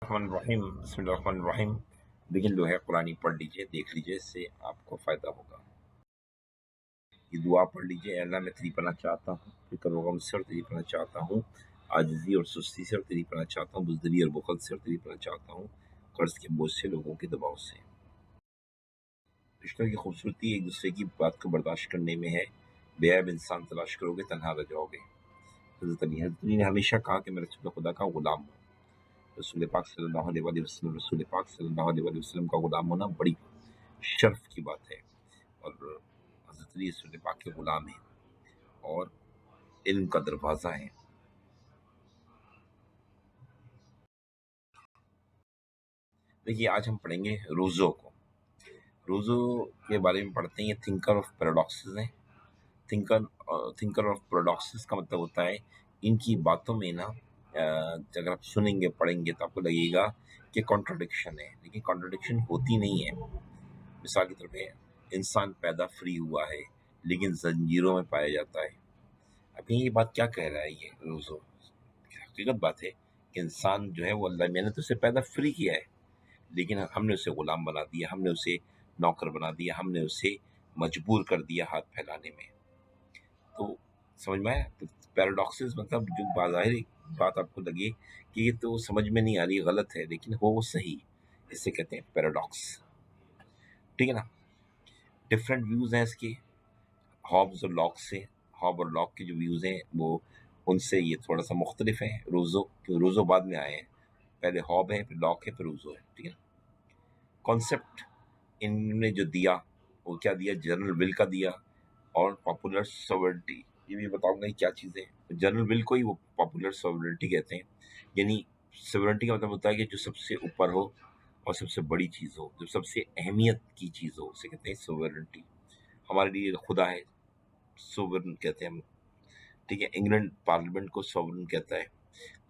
रहीम बिस्मिल्लाहिर्रहमानिर्रहीम। देखिए जो है कुरानी पढ़ लीजिए, देख लीजिए, इससे आपको फ़ायदा होगा। ये दुआ पढ़ लीजिए, अल्लाह मैं तेरी पनाह चाहता हूँ, फिक्र व गम से और तेरी पनाह चाहता हूँ, आजिज़ी और सुस्ती से और तेरी पनाह चाहता हूँ, बुज़दिली और बुख़ल से और तेरी पनाह चाहता हूँ, कर्ज़ के बोझ से, लोगों के दबाव से। रिश्तों की खूबसूरती एक दूसरे की बात को बर्दाश्त करने में है। बेऐब इंसान तलाश करोगे, तन्हा रह जाओगे। हज़रत अली ने हमेशा कहा कि मैं रसूल खुदा का ग़ुलाम हूँ। रसूल पाक सल्लल्लाहु अलैहि वसल्लम का ग़ुलाम होना बड़ी शर्फ की बात है। और हज़रत अली रसूल पाक के ग़ुलाम हैं और इल्म का दरवाज़ा है। देखिए आज हम पढ़ेंगे रूज़ो को। रूज़ो के बारे में पढ़ते हैं। ये थिंकर ऑफ पैराडॉक्सेस हैं। थिंकर ऑफ पैराडॉक्सेस का मतलब होता है इनकी बातों में ना अगर आप सुनेंगे पढ़ेंगे तो आपको लगेगा कि कॉन्ट्रडिक्शन है, लेकिन कॉन्ट्रडिक्शन होती नहीं है। मिसाल के तौर पे इंसान पैदा फ्री हुआ है लेकिन जंजीरों में पाया जाता है। अभी ये बात क्या कह रहा है ये रूज़ो? हकीकत बात है कि इंसान जो है वो अल्लाह मैंने तो उसे पैदा फ्री किया है, लेकिन हमने उसे गुलाम बना दिया, हमने उसे नौकर बना दिया, हमने उसे मजबूर कर दिया हाथ फैलाने में। तो समझ में आया? तो पैराडॉक्सेस मतलब जो बाज़ाहिर बात आपको लगे कि ये तो समझ में नहीं आ रही, गलत है, लेकिन हो वो सही, इसे कहते हैं पैराडॉक्स। ठीक है ना? डिफरेंट व्यूज़ हैं इसके हॉब्स और लॉक से। हॉब और लॉक के जो व्यूज़ हैं वो उनसे ये थोड़ा सा मुख्तलिफ हैं। रोज़ो बाद में आए हैं, पहले हॉब है, फिर लॉक है, फिर रोज़ो है। ठीक है। कॉन्सेप्ट इनने जो दिया वो क्या दिया? जनरल विल का दिया और पॉपुलर सॉवरेनिटी। ये भी बताऊंगा ये क्या चीज़ें हैं। जनरल विल को ही वो पॉपुलर सॉवरेनिटी कहते हैं। यानी सॉवरेनिटी का मतलब होता है कि जो सबसे ऊपर हो और सबसे बड़ी चीज़ हो, जो सबसे अहमियत की चीज़ हो, उसे कहते हैं सॉवरेनिटी। हमारे लिए खुदा है, सोवरन कहते हैं हम। ठीक है। इंग्लैंड पार्लियामेंट को सॉवरन कहता है,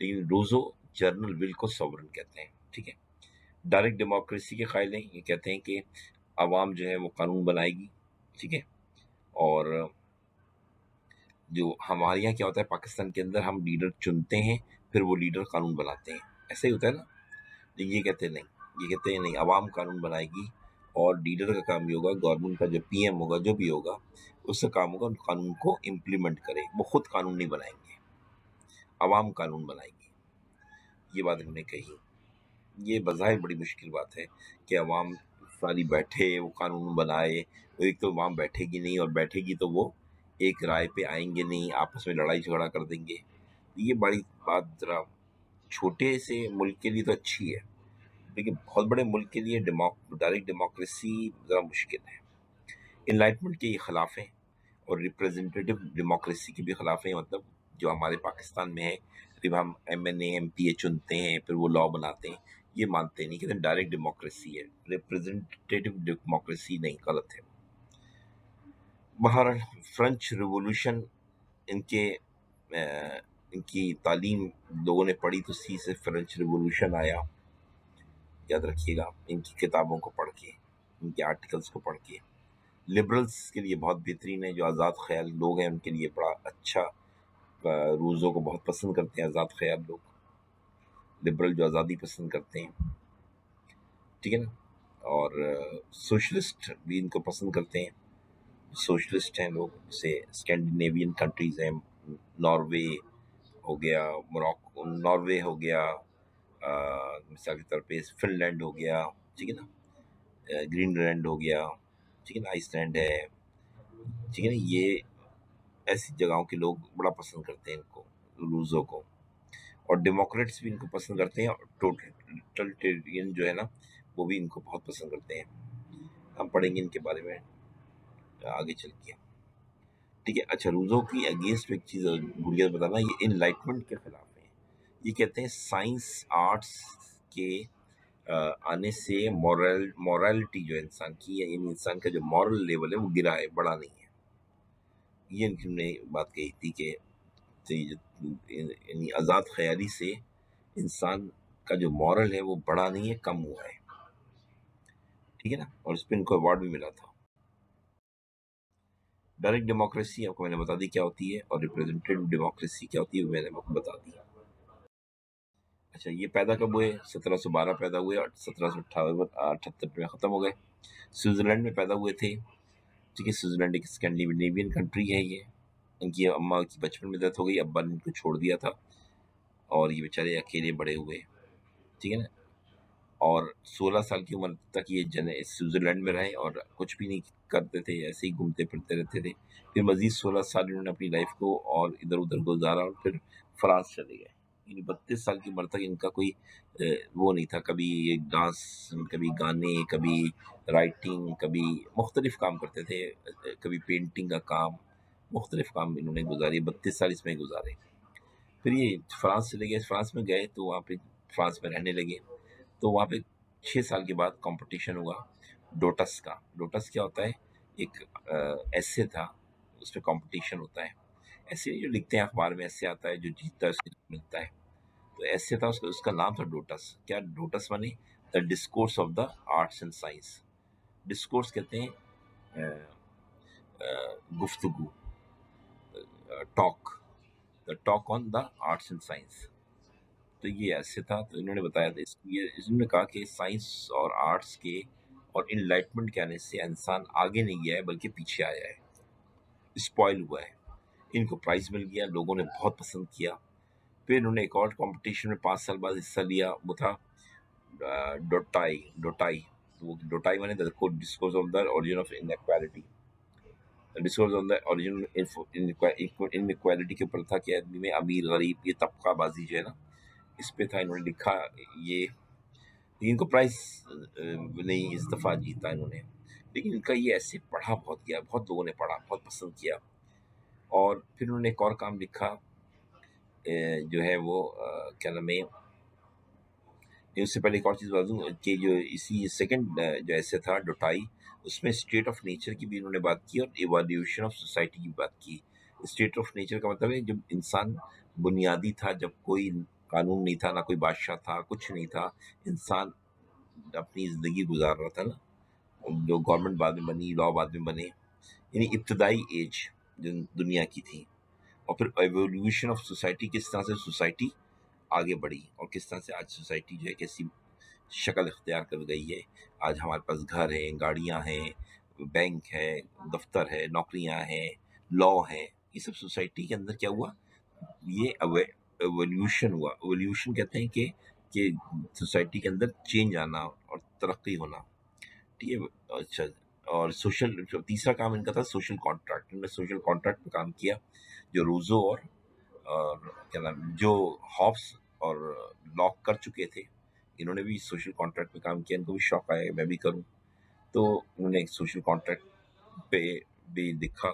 लेकिन रोजो जनरल विल को सॉवरन कहते हैं। ठीक है। डायरेक्ट डेमोक्रेसी के कायल हैं। ये कहते हैं कि आवाम जो है वो कानून बनाएगी। ठीक है। और जो हमारे यहाँ क्या होता है, पाकिस्तान के अंदर हम लीडर चुनते हैं, फिर वो लीडर कानून बनाते हैं। ऐसा ही होता है ना? लेकिन ये कहते हैं नहीं, ये कहते हैं नहीं, आवाम कानून बनाएगी और लीडर का काम ये होगा, गवर्नमेंट का जो पीएम होगा, जो भी होगा, उसका काम होगा उन कानून को इम्प्लीमेंट करे। वो खुद कानून नहीं बनाएंगे, आवाम कानून बनाएगी। ये बात इन्होंने कही। ये बज़ाहिर बड़ी मुश्किल बात है कि अवाम सारी बैठे वो कानून बनाए। वो एक तो अवाम बैठेगी नहीं, और बैठेगी तो वो एक राय पे आएंगे नहीं, आपस में लड़ाई झगड़ा कर देंगे। ये बड़ी बात ज़रा छोटे से मुल्क के लिए तो अच्छी है, लेकिन बहुत बड़े मुल्क के लिए डायरेक्ट डेमोक्रेसी ज़रा मुश्किल है। इनलाइटमेंट के ये खिलाफ हैं और रिप्रेजेंटेटिव डेमोक्रेसी के भी खिलाफ हैं। मतलब जो हमारे पाकिस्तान में है, जब हम एमएनए एमपीए चुनते हैं, फिर वो लॉ बनाते हैं, ये मानते नहीं, कहते डायरेक्ट डेमोक्रेसी है, रिप्रेजेंटेटिव डेमोक्रेसी नहीं, गलत है। बहरहाल फ्रेंच रिवॉल्यूशन, इनके इनकी तालीम लोगों ने पढ़ी तो सी से फ्रेंच रिवॉल्यूशन आया। याद रखिएगा इनकी किताबों को पढ़ के, इनके आर्टिकल्स को पढ़ के। लिबरल्स के लिए बहुत बेहतरीन है, जो आज़ाद ख्याल लोग हैं उनके लिए बड़ा अच्छा। रूज़ो को बहुत पसंद करते हैं आज़ाद ख्याल लोग, लिबरल जो आज़ादी पसंद करते हैं। ठीक है ना? और सोशलिस्ट भी इनको पसंद करते हैं। सोशलिस्ट हैं लोग, जैसे स्कैंडिनेवियन कंट्रीज़ हैं, नॉर्वे हो गया, मोरक्को, नॉर्वे हो गया, मिसाल के तौर पे फिनलैंड हो गया। ठीक है ना? ग्रीनलैंड हो गया। ठीक है ना? आइसलैंड है। ठीक है ना? ये ऐसी जगहों के लोग बड़ा पसंद करते हैं इनको, रूज़ो को। और डेमोक्रेट्स भी इनको पसंद करते हैं, और टोटलिटेरियन जो है ना, वो भी इनको बहुत पसंद करते हैं। हम पढ़ेंगे इनके बारे में आगे चल के। ठीक है। अच्छा, रूज़ो की अगेंस्ट एक चीज़ भूलिया बताना, ये इनलाइटमेंट के खिलाफ है। ये कहते हैं साइंस आर्ट्स के आने से मॉरलिटी जो है इंसान की, या यानी इंसान का जो मॉरल लेवल है वो गिरा है, बढ़ा नहीं है। ये इन्होंने बात कही थी कि यानी आज़ाद ख्याली से इंसान का जो मॉरल है वो बढ़ा नहीं है, कम हुआ है। ठीक है ना? और इस पर इनको अवार्ड भी मिला था। डायरेक्ट डेमोक्रेसी आपको मैंने बता दी क्या होती है, और रिप्रेजेंटेटिव डेमोक्रेसी क्या होती है वो मैंने आपको बता दी। अच्छा, ये पैदा कब हुए? 1712 पैदा हुए और 1778 में खत्म हो गए। स्विट्जरलैंड में पैदा हुए थे। ठीक है, स्विट्जरलैंड एक स्कैंडिनेवियन कंट्री है ये। इनकी अम्मा की बचपन में डेथ हो गई, अब्बा ने इनको छोड़ दिया था और ये बेचारे अकेले बड़े हुए। ठीक है ना। और 16 साल की उम्र तक ये स्विट्जरलैंड में रहे और कुछ भी नहीं करते थे, ऐसे ही घूमते फिरते रहते थे। फिर मजीद 16 साल इन्होंने अपनी लाइफ को और इधर उधर गुजारा और फिर फ्रांस चले गए। यानी 32 साल की उम्र तक इनका कोई वो नहीं था। कभी ये डांस, कभी गाने, कभी राइटिंग, कभी मुख्तलिफ काम करते थे। कभी पेंटिंग का काम, मुख्तलिफ काम इन्होंने गुजारे, 32 साल इसमें गुजारे। फिर ये फ्रांस चले गए। फ्रांस में गए तो वहाँ पे फ्रांस में रहने लगे। तो वहाँ पे 6 साल के बाद कंपटीशन हुआ डोटस का। डोटस क्या होता है? एक ऐसे था, उसमें कंपटीशन होता है। ऐसे जो लिखते हैं अखबार में, ऐसे आता है, जो जीतता है उसको मिलता है। तो ऐसे था, उसका उसका नाम था डोटस। क्या डोटस माने? The discourse of the arts and science. Discourse कहते हैं गुफ्तगू, talk, the talk on the arts and science. तो ये ऐसे था। तो इन्होंने बताया था ये इन्होंने कहा कि साइंस और आर्ट्स के और इनलाइटमेंट के आने से इंसान आगे नहीं गया है बल्कि पीछे आया है, स्पॉइल हुआ है। इनको प्राइज मिल गया, लोगों ने बहुत पसंद किया। फिर इन्होंने एक और कंपटीशन में 5 साल बाद हिस्सा लिया, वो था डोटाई। डोटाई, वो डोटाई माने the discourse of the origin of inequality. Discourse on the origin inequality के ऊपर था कि आदमी में अमीर गरीब ये तबकाबाजी जो है ना, इस पे था। इन्होंने लिखा ये। इनको प्राइज नहीं इस दफा जीता इन्होंने, लेकिन इनका ये ऐसे पढ़ा बहुत गया, बहुत लोगों ने पढ़ा, बहुत पसंद किया। और फिर उन्होंने एक और काम लिखा, जो है वो क्या नाम है, उससे पहले एक और चीज़ बता दूं कि जो इसी सेकंड जो ऐसे था डोटाई, उसमें स्टेट ऑफ नेचर की भी इन्होंने बात की और इवोल्यूशन ऑफ सोसाइटी की बात की। स्टेट ऑफ नेचर का मतलब है जब इंसान बुनियादी था, जब कोई कानून नहीं था, ना कोई बादशाह था, कुछ नहीं था, इंसान अपनी जिंदगी गुजार रहा था ना। जो गवर्नमेंट बाद में बनी, लॉ बाद में बने, यानी इब्तदाई एज जो दुनिया की थी। और फिर एवोल्यूशन ऑफ सोसाइटी, किस तरह से सोसाइटी आगे बढ़ी और किस तरह से आज सोसाइटी जो है कैसी शक्ल इख्तियार कर गई है। आज हमारे पास घर हैं, गाड़ियां हैं, बैंक है, दफ्तर है, नौकरियां हैं, लॉ है। ये सब सोसाइटी के अंदर क्या हुआ? ये एवोल्यूशन हुआ। एवोल्यूशन कहते हैं कि सोसाइटी के अंदर चेंज आना और तरक्की होना। ठीक है। अच्छा, और सोशल, तीसरा काम इनका था सोशल कॉन्ट्रैक्ट। इन्होंने सोशल कॉन्ट्रैक्ट पे काम किया, जो रूजो और क्या नाम, जो हॉब्स और लॉक कर चुके थे, इन्होंने भी सोशल कॉन्ट्रैक्ट पे काम किया। इनको भी शौक आया मैं भी करूं, तो उन्होंने एक सोशल कॉन्ट्रैक्ट पे भी लिखा।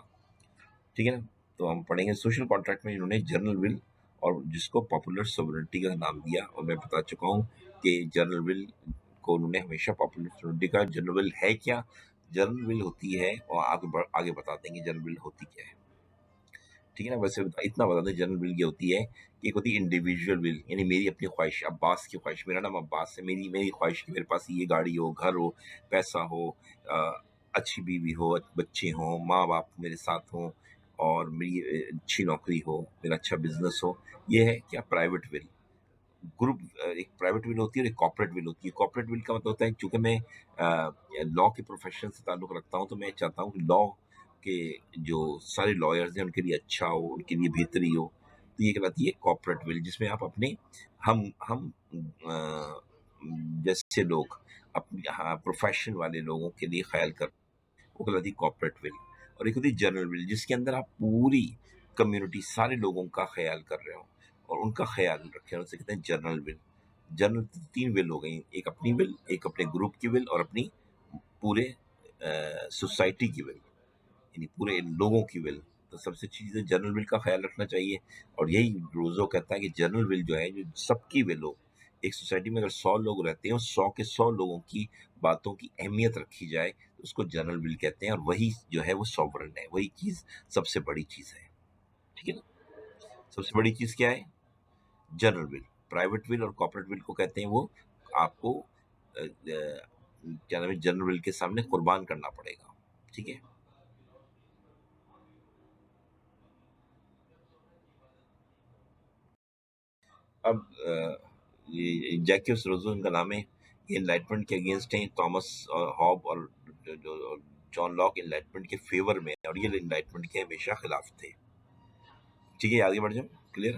ठीक है ना। तो हम पढ़ेंगे सोशल कॉन्ट्रैक्ट में इन्होंने जनरल विल और जिसको पॉपुलर सोवरेनिटी का नाम दिया। और मैं बता चुका हूँ कि जनरल विल को उन्होंने हमेशा पॉपुलर सोवरेनिटी का। जनरल विल है क्या? जनरल विल होती है, और आगे बता देंगे जनरल विल होती क्या है। ठीक है ना। वैसे इतना बता दें, जनरल विल ये होती है कि एक होती है इंडिविजुअल विल, यानी मेरी अपनी ख्वाहिश, अब्बास की ख्वाहिश, मेरा नाम अब्बास है, मेरी मेरी ख्वाहिश कि मेरे पास ये गाड़ी हो, घर हो, पैसा हो, अच्छी बीवी हो, बच्चे हों, माँ बाप मेरे साथ हों, और मेरी अच्छी नौकरी हो, मेरा अच्छा बिजनेस हो। ये है क्या? Private will. ग्रुप, एक प्राइवेट विल होती है और एक कॉर्पोरेट विल होती है। कॉर्पोरेट विल का मतलब होता है, चूंकि मैं लॉ के प्रोफेशन से ताल्लुक रखता हूँ, तो मैं चाहता हूँ कि लॉ के जो सारे लॉयर्स हैं उनके लिए अच्छा हो, उनके लिए बेहतरी हो। तो ये कहलाती है कॉर्पोरेट विल, जिसमें आप अपने, हम जैसे लोग अपने, हाँ, प्रोफेशन वाले लोगों के लिए ख्याल कर, वो कहलाती है कॉर्पोरेट विल। और एक होती है जनरल विल, जिसके अंदर आप पूरी कम्युनिटी, सारे लोगों का ख्याल कर रहे हो और उनका ख्याल रखे हो, उसे कहते हैं जनरल विल। जनरल तीन विल हो गई, एक अपनी विल, एक अपने ग्रुप की विल, और अपनी पूरे सोसाइटी की विल, यानी पूरे लोगों की विल। तो सबसे अच्छी चीज़ है जनरल विल का ख्याल रखना चाहिए। और यही रोजो कहता है कि जनरल विल जो है, जो सबकी विल हो। एक सोसाइटी में अगर 100 लोग रहते हैं और 100 के 100 लोगों की बातों की अहमियत रखी जाए, तो उसको जनरल विल कहते हैं। और वही जो है वो सॉवरन है, वही चीज़ सबसे बड़ी चीज़ है। ठीक है ना। सबसे बड़ी चीज़ क्या है? General will. प्राइवेट विल और कॉर्पोरेट विल को कहते हैं वो आपको क्या नाम है, जनरल विल के सामने कुर्बान करना पड़ेगा। ठीक है। अब ये जैक्यूस रोजो इनका नाम है। ये एनलाइटमेंट के अगेंस्ट हैं, थॉमस हॉब और जो जॉन लॉक एनलाइटमेंट के फेवर में हैं, और ये एनलाइटमेंट के हमेशा खिलाफ थे। ठीक है, आगे बढ़ जाओ। क्लियर।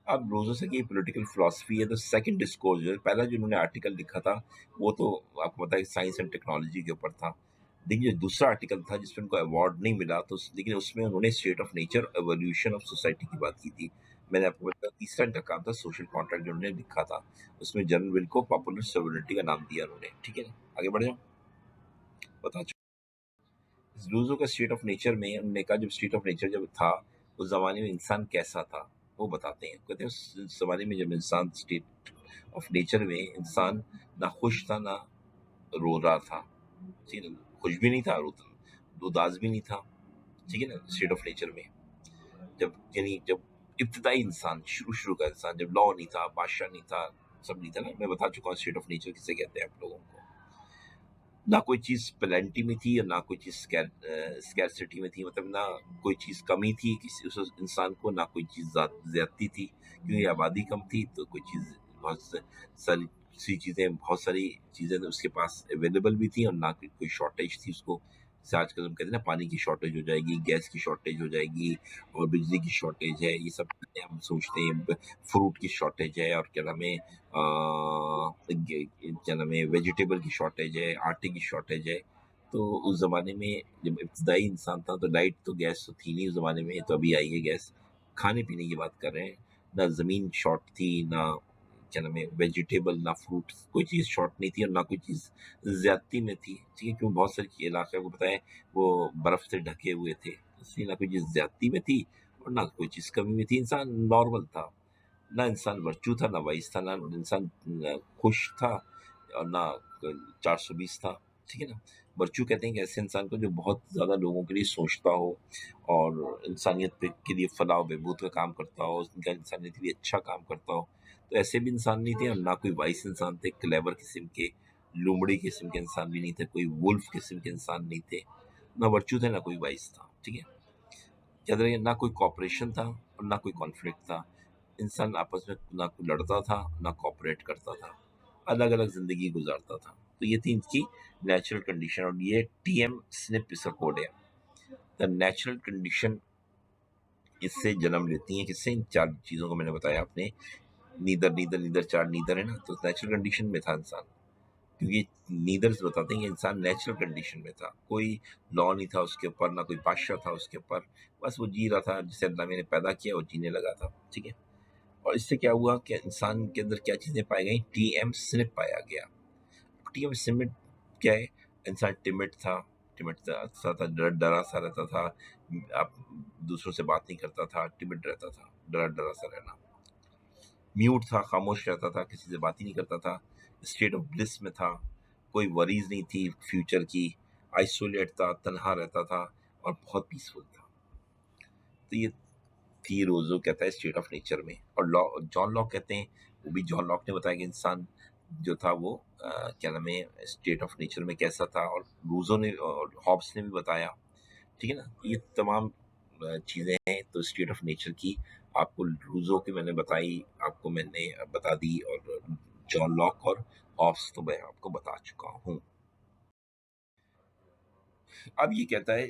अब रोजो से की पॉलिटिकल फिलॉसफी है, तो सेकंड डिस्कोर्स जो है, पहला जो उन्होंने आर्टिकल लिखा था वो तो आपको पता है साइंस एंड टेक्नोलॉजी के ऊपर था। लेकिन जो दूसरा आर्टिकल था जिसमें उनको अवार्ड नहीं मिला, तो लेकिन उसमें उन्होंने state of nature evolution of society की बात की थी। मैंने आपको बताया तीसरा इनका काम था सोशल कॉन्ट्रैक्ट जो उन्होंने लिखा था, उसमें जनरल विल को पॉपुलर सोवरेनिटी का नाम दिया उन्होंने। ठीक है, आगे बढ़ जाओ। बता रूजो का स्टेट ऑफ नेचर में उन्होंने कहा, जब स्टेट ऑफ नेचर जब था उस जमाने में इंसान कैसा था वो बताते हैं। कहते हैं उस जमाने में जब इंसान स्टेट ऑफ नेचर में इंसान ना खुश था ना रो रहा था। ठीक है ना? खुश भी नहीं था, उदास भी नहीं था। ठीक है ना, स्टेट ऑफ नेचर में जब यानी जब इब्तदाई इंसान, शुरू शुरू का इंसान, जब लॉ नहीं था, बादशाह नहीं था, सब नहीं था ना, मैं बता चुका हूँ स्टेट ऑफ नेचर किसे कहते हैं आप लोगों को। ना कोई चीज प्लेंटी में थी और ना कोई चीज स्कैरसिटी में थी, मतलब ना कोई चीज कमी थी किसी उस इंसान को, ना कोई चीज ज्यादती थी, क्योंकि आबादी कम थी तो कोई चीज बहुत सारी सी चीजें, बहुत सारी चीजें उसके पास अवेलेबल भी थी और ना कोई शॉर्टेज थी उसको। जैसे आजकल हम कहते हैं ना पानी की शॉर्टेज हो जाएगी, गैस की शॉर्टेज हो जाएगी और बिजली की शॉर्टेज है, ये सब चीजें हम सोचते हैं। फ्रूट की शॉर्टेज है और क्या नाम है क्या नाम है वेजिटेबल की शॉर्टेज है, आटे की शॉर्टेज है। तो उस ज़माने में जब इब्तदाई इंसान था तो लाइट तो गैस तो थी नहीं उस ज़माने में, तो अभी आई है गैस। खाने पीने की बात कर रहे हैं, ना ज़मीन शॉर्ट थी, ना क्या नाम है वेजिटेबल, ना फ्रूट, कोई चीज़ शॉर्ट नहीं थी और ना कोई चीज़ ज़्यादती में थी। ठीक है, क्योंकि बहुत सारे इलाके आपको पता है वो बर्फ़ से ढके हुए थे, इसलिए ना कोई चीज़ ज़्यादती में थी और ना कोई चीज़ कमी में थी। इंसान नॉर्मल था, ना इंसान वर्चू था, ना वाइस था, ना इंसान खुश था और ना 420 था। ठीक है ना, वर्चू कहते हैं कि ऐसे इंसान को जो बहुत ज़्यादा लोगों के लिए सोचता हो और इंसानियत के लिए फलाह बहबूद का काम करता हो, उनका इंसानियत के लिए अच्छा काम करता हो। तो ऐसे भी इंसान नहीं थे और ना कोई वाइस इंसान थे, क्लेवर किस्म के, लोमड़ी किस्म के इंसान भी नहीं थे, कोई वुल्फ किस्म के इंसान नहीं थे। ना वर्चू थे ना कोई वाइस था। ठीक है, याद रखिए, ना कोई कॉपरेशन था और ना कोई कॉन्फ्लिक्ट था। इंसान आपस में ना कोई लड़ता था ना कॉपरेट करता था, अलग अलग जिंदगी गुजारता था। तो ये थी इनकी नेचुरल कंडीशन, और ये टीएम स्निप इसका कोड है। द नेचुरल कंडीशन इससे जन्म लेती है, किससे? इन चार चीजों को मैंने बताया आपने, नीदर नीदर नीदर, चार नीदर है ना, तो नेचुरल कंडीशन में था इंसान। क्योंकि नीदर्स बताते हैं कि इंसान नेचुरल कंडीशन में था, कोई लॉ नहीं था उसके ऊपर, ना कोई बादशाह था उसके ऊपर, बस वो जी रहा था जिसे अल्लाह ने पैदा किया, वो जीने लगा था। ठीक है, और इससे क्या हुआ कि इंसान के अंदर क्या चीजें पाई गई? टीएम स्निप पाया गया। टीएम स्निप क्या है? इंसान टिमिड था, सा था, डरा सा रहता था, आप दूसरों से बात नहीं करता था, टिमिड रहता था, डरा डरा सा रहना, म्यूट था, खामोश रहता था, किसी से बात ही नहीं करता था, स्टेट ऑफ ब्लिस में था, कोई वरीज नहीं थी फ्यूचर की, आइसोलेट था, तन्हा रहता था और बहुत पीसफुल था। तो ये थी रोजो कहता है स्टेट ऑफ नेचर में। और लॉ, जॉन लॉक कहते हैं, वो भी जॉन लॉक ने बताया कि इंसान जो था वो क्या नाम है स्टेट ऑफ नेचर में कैसा था, और रूजो ने और हॉब्स ने भी बताया। ठीक है ना, ये तमाम चीजें हैं तो स्टेट ऑफ नेचर की आपको रूजो की मैंने बताई, आपको मैंने बता दी, और जॉन लॉक और हॉब्स तो मैं आपको बता चुका हूँ। अब ये कहता है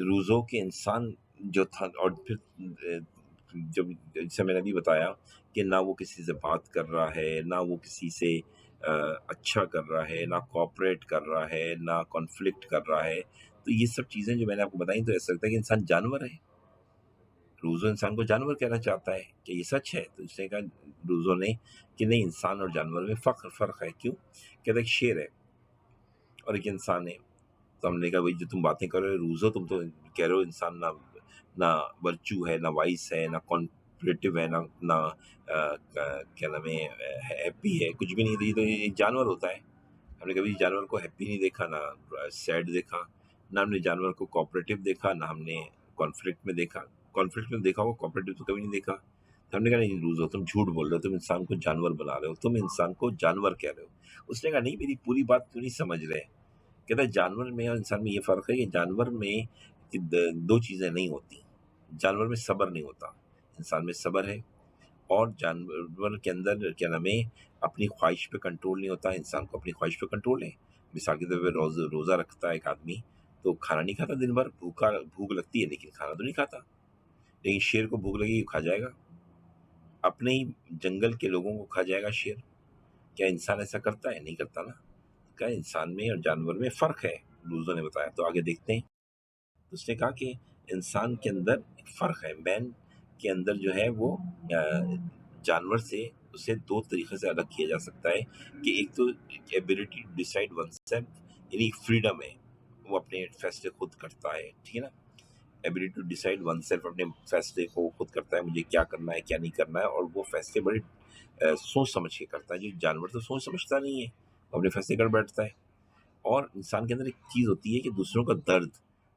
रूजो के इंसान जो था, और फिर जब जैसे मैंने अभी बताया कि ना वो किसी से बात कर रहा है, ना वो किसी से अच्छा कर रहा है, ना कोऑपरेट कर रहा है, ना कॉन्फ्लिक्ट कर रहा है, तो ये सब चीजें जो मैंने आपको बताई, तो ऐसा लगता है कि इंसान जानवर है। रूजो इंसान को जानवर कहना चाहता है, कि ये सच है? तो उसने कहा, रूजो ने, कि नहीं, इंसान और जानवर में फर्क है। क्यों? कहता है, एक शेर है और एक इंसान है। तो हमने कहा, भाई जो तुम बातें कर रहे हो रूजो, तुम तो कह रहे हो इंसान ना ना वर्चू है, ना वाइस है, ना कॉन्परेटिव है, ना क्या नाम है हैप्पी है, कुछ भी नहीं। ये तो एक जानवर होता है। हमने कभी जानवर को हैप्पी नहीं देखा, ना सैड देखा, ना हमने जानवर को कोऑपरेटिव देखा, ना हमने कॉन्फ्लिक्ट में देखा। कॉन्फ्लिक्ट में देखा हो, कोऑपरेटिव तो कभी नहीं देखा। तो हमने कहा, नहीं रूजो, तुम झूठ बोल रहे हो, तुम इंसान को जानवर बना रहे हो, तुम इंसान को जानवर कह रहे हो। उसने कहा, नहीं, मेरी पूरी बात क्यों नहीं समझ रहे? कहता है, जानवर में और इंसान में ये फ़र्क है कि जानवर में कि 2 चीज़ें नहीं होती। जानवर में सब्र नहीं होता, इंसान में सब्र है। और जानवर के अंदर क्या नाम है, अपनी ख्वाहिश पे कंट्रोल नहीं होता। इंसान को अपनी ख्वाहिश पे कंट्रोल है। मिसाल के तौर पे रोजा रखता है एक आदमी, तो खाना नहीं खाता दिन भर, भूख लगती है लेकिन खाना तो नहीं खाता। लेकिन शेर को भूख लगेगी, खा जाएगा, अपने ही जंगल के लोगों को खा जाएगा शेर। क्या इंसान ऐसा करता है? नहीं करता ना। क्या इंसान में और जानवर में फर्क है, लूजो ने बताया। तो आगे देखते हैं। तो उसने कहा कि इंसान के अंदर एक फर्क है। मैन के अंदर जो है वो जानवर से उसे दो तरीके से अलग किया जा सकता है कि एक तो ability to decide oneself, यानी फ्रीडम है, वो अपने फैसले खुद करता है, ठीक है ना। Ability to decide oneself, अपने फैसले को खुद करता है, मुझे क्या करना है क्या नहीं करना है, और वो फैसले बड़े सोच समझ के करता है। जो जानवर तो सोच समझता नहीं है, वो अपने फैसले कर बैठता है। और इंसान के अंदर एक चीज होती है कि दूसरों का दर्द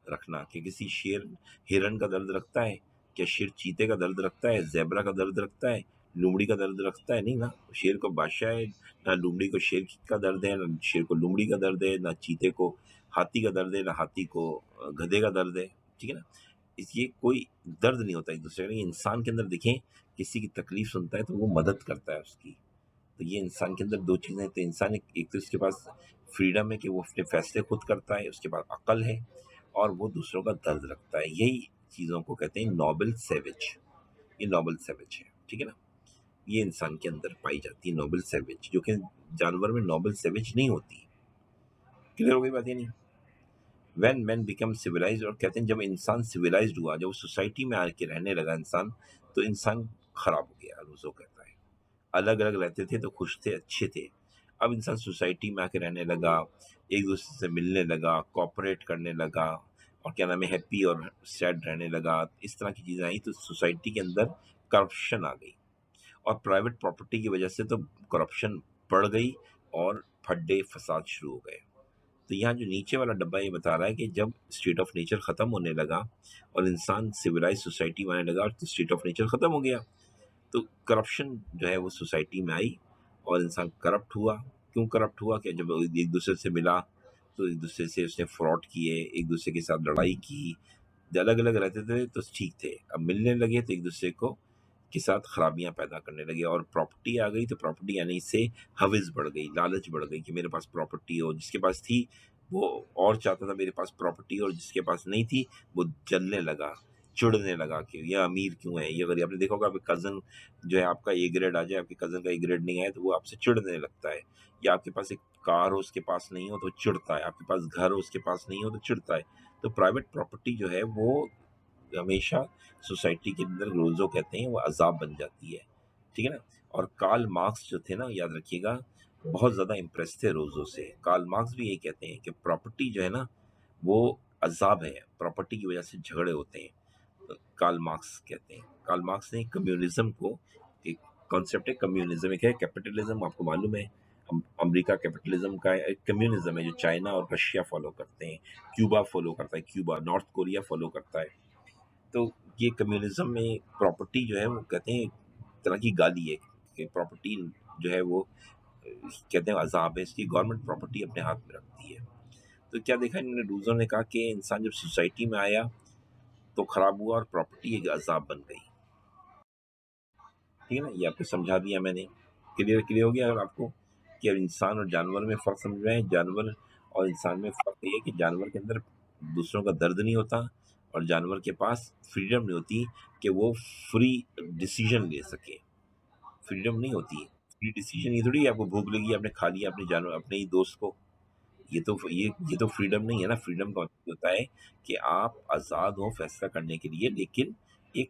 रखना, कि किसी शेर हिरन का दर्द रखता है क्या? शेर चीते का दर्द रखता है? जेबरा का दर्द रखता है? लोमड़ी का दर्द रखता है? नहीं ना। शेर को बादशाह है, ना लोमड़ी को शेर का दर्द है, ना शेर को लोमड़ी का दर्द है, ना चीते को हाथी का दर्द है, ना हाथी को गधे का दर्द है, ठीक है ना। इसलिए कोई दर्द नहीं होता एक दूसरे का। इंसान के अंदर देखें, किसी की तकलीफ सुनता है तो वो मदद करता है उसकी। तो ये इंसान के अंदर दो चीजें हैं। तो इंसान एक तो इसके पास फ्रीडम है कि वो अपने फैसले खुद करता है, उसके पास अकल है, और वो दूसरों का दर्द रखता है। यही चीजों को कहते हैं नोबल सेविज। ये नोबल सेविज है, ठीक है ना। ये इंसान के अंदर पाई जाती है नोबल सेविज, जो कि जानवर में नोबल सेविज नहीं होती। क्लियर हो गई बात? ये नहीं। व्हेन मैन बिकम सिविलाइज्ड, और कहते हैं जब इंसान सिविलाइज्ड हुआ, जब सोसाइटी में आके रहने लगा इंसान, तो इंसान खराब हो गया, रूसो कहता है। अलग अलग रहते थे तो खुश थे, अच्छे थे। अब इंसान सोसाइटी में आके रहने लगा, एक दूसरे से मिलने लगा, कॉपरेट करने लगा, और क्या नाम है, हैप्पी और सैड रहने लगा। इस तरह की चीजें आई तो सोसाइटी के अंदर करप्शन आ गई, और प्राइवेट प्रॉपर्टी की वजह से तो करप्शन बढ़ गई, और फड्डे फसाद शुरू हो गए। तो यहाँ जो नीचे वाला डब्बा ये बता रहा है कि जब स्टेट ऑफ नेचर खत्म होने लगा और इंसान सिविलाइज सोसाइटी में आने लगा, तो स्टेट ऑफ नेचर खत्म हो गया। तो करप्शन जो है वो सोसाइटी में आई, और इंसान करप्ट हुआ। क्यों करप्ट हुआ? कि जब एक दूसरे से मिला तो एक दूसरे से उसने फ्रॉड किए, एक दूसरे के साथ लड़ाई की। अलग अलग रहते थे तो ठीक थे, अब मिलने लगे तो एक दूसरे को के साथ खराबियां पैदा करने लगे, और प्रॉपर्टी आ गई तो प्रॉपर्टी आने से हविस बढ़ गई, लालच बढ़ गई कि मेरे पास प्रॉपर्टी हो। जिसके पास थी वो और चाहता था मेरे पास प्रॉपर्टी, और जिसके पास नहीं थी वो जलने लगा, चिढ़ने लगा कि ये अमीर क्यों है, ये गरीब। आपने देखा होगा, आपके कजन जो है आपका ए ग्रेड आ जाए, आपके कजन का ए ग्रेड नहीं आए, तो वो आपसे चिढ़ने लगता है। या आपके पास एक कार हो उसके पास नहीं हो तो चिढ़ता है, आपके पास घर हो उसके पास नहीं हो तो चिढ़ता है। तो प्राइवेट प्रॉपर्टी जो है वो हमेशा सोसाइटी के अंदर, रोजो कहते हैं, वो अजाब बन जाती है, ठीक है ना। और कार्ल मार्क्स जो थे ना, याद रखिएगा, बहुत ज्यादा इम्प्रेस थे रोजो से। कार्ल मार्क्स भी यही कहते हैं कि प्रॉपर्टी जो है ना वो अजाब है, प्रॉपर्टी की वजह से झगड़े होते हैं। तो कार्ल मार्क्स कहते हैं। कार्ल मार्क्स ने कम्युनिज्म को, एक कॉन्सेप्ट है कम्युनिज्म, एक है कैपिटलिज्म, आपको मालूम है। अमेरिका कैपिटलिज्म का है, एक कम्युनिज्म है जो चाइना और रशिया फॉलो करते हैं, क्यूबा फॉलो करता है, क्यूबा, नॉर्थ कोरिया फॉलो करता है। तो ये कम्युनिज्म में प्रॉपर्टी जो है वो कहते हैं एक तरह की गाली है, कि प्रॉपर्टी जो है वो कहते हैं अजाब है, इसकी गवर्नमेंट प्रॉपर्टी अपने हाथ में रखती है। तो क्या देखा इन्होंने, रूजो ने कहा कि इंसान जब सोसाइटी में आया तो खराब हुआ, और प्रॉपर्टी एक अजाब बन गई, ठीक है ना। ये आपको समझा दिया मैंने। क्लियर क्लियर हो गया अगर आपको, कि अब इंसान और जानवर में फर्क समझ रहे हैं। जानवर और इंसान में फर्क ये है कि जानवर के अंदर दूसरों का दर्द नहीं होता, और जानवर के पास फ्रीडम नहीं होती कि वो फ्री डिसीजन ले सके। फ्रीडम नहीं होती। फ्री डिसीजन ये थोड़ी है, आपको भूख लगी आपने खा लिया अपने जानवर, अपने ही दोस्त को। ये तो फ्रीडम नहीं है ना। फ्रीडम का मतलब होता है कि आप आज़ाद हो फैसला करने के लिए, लेकिन एक,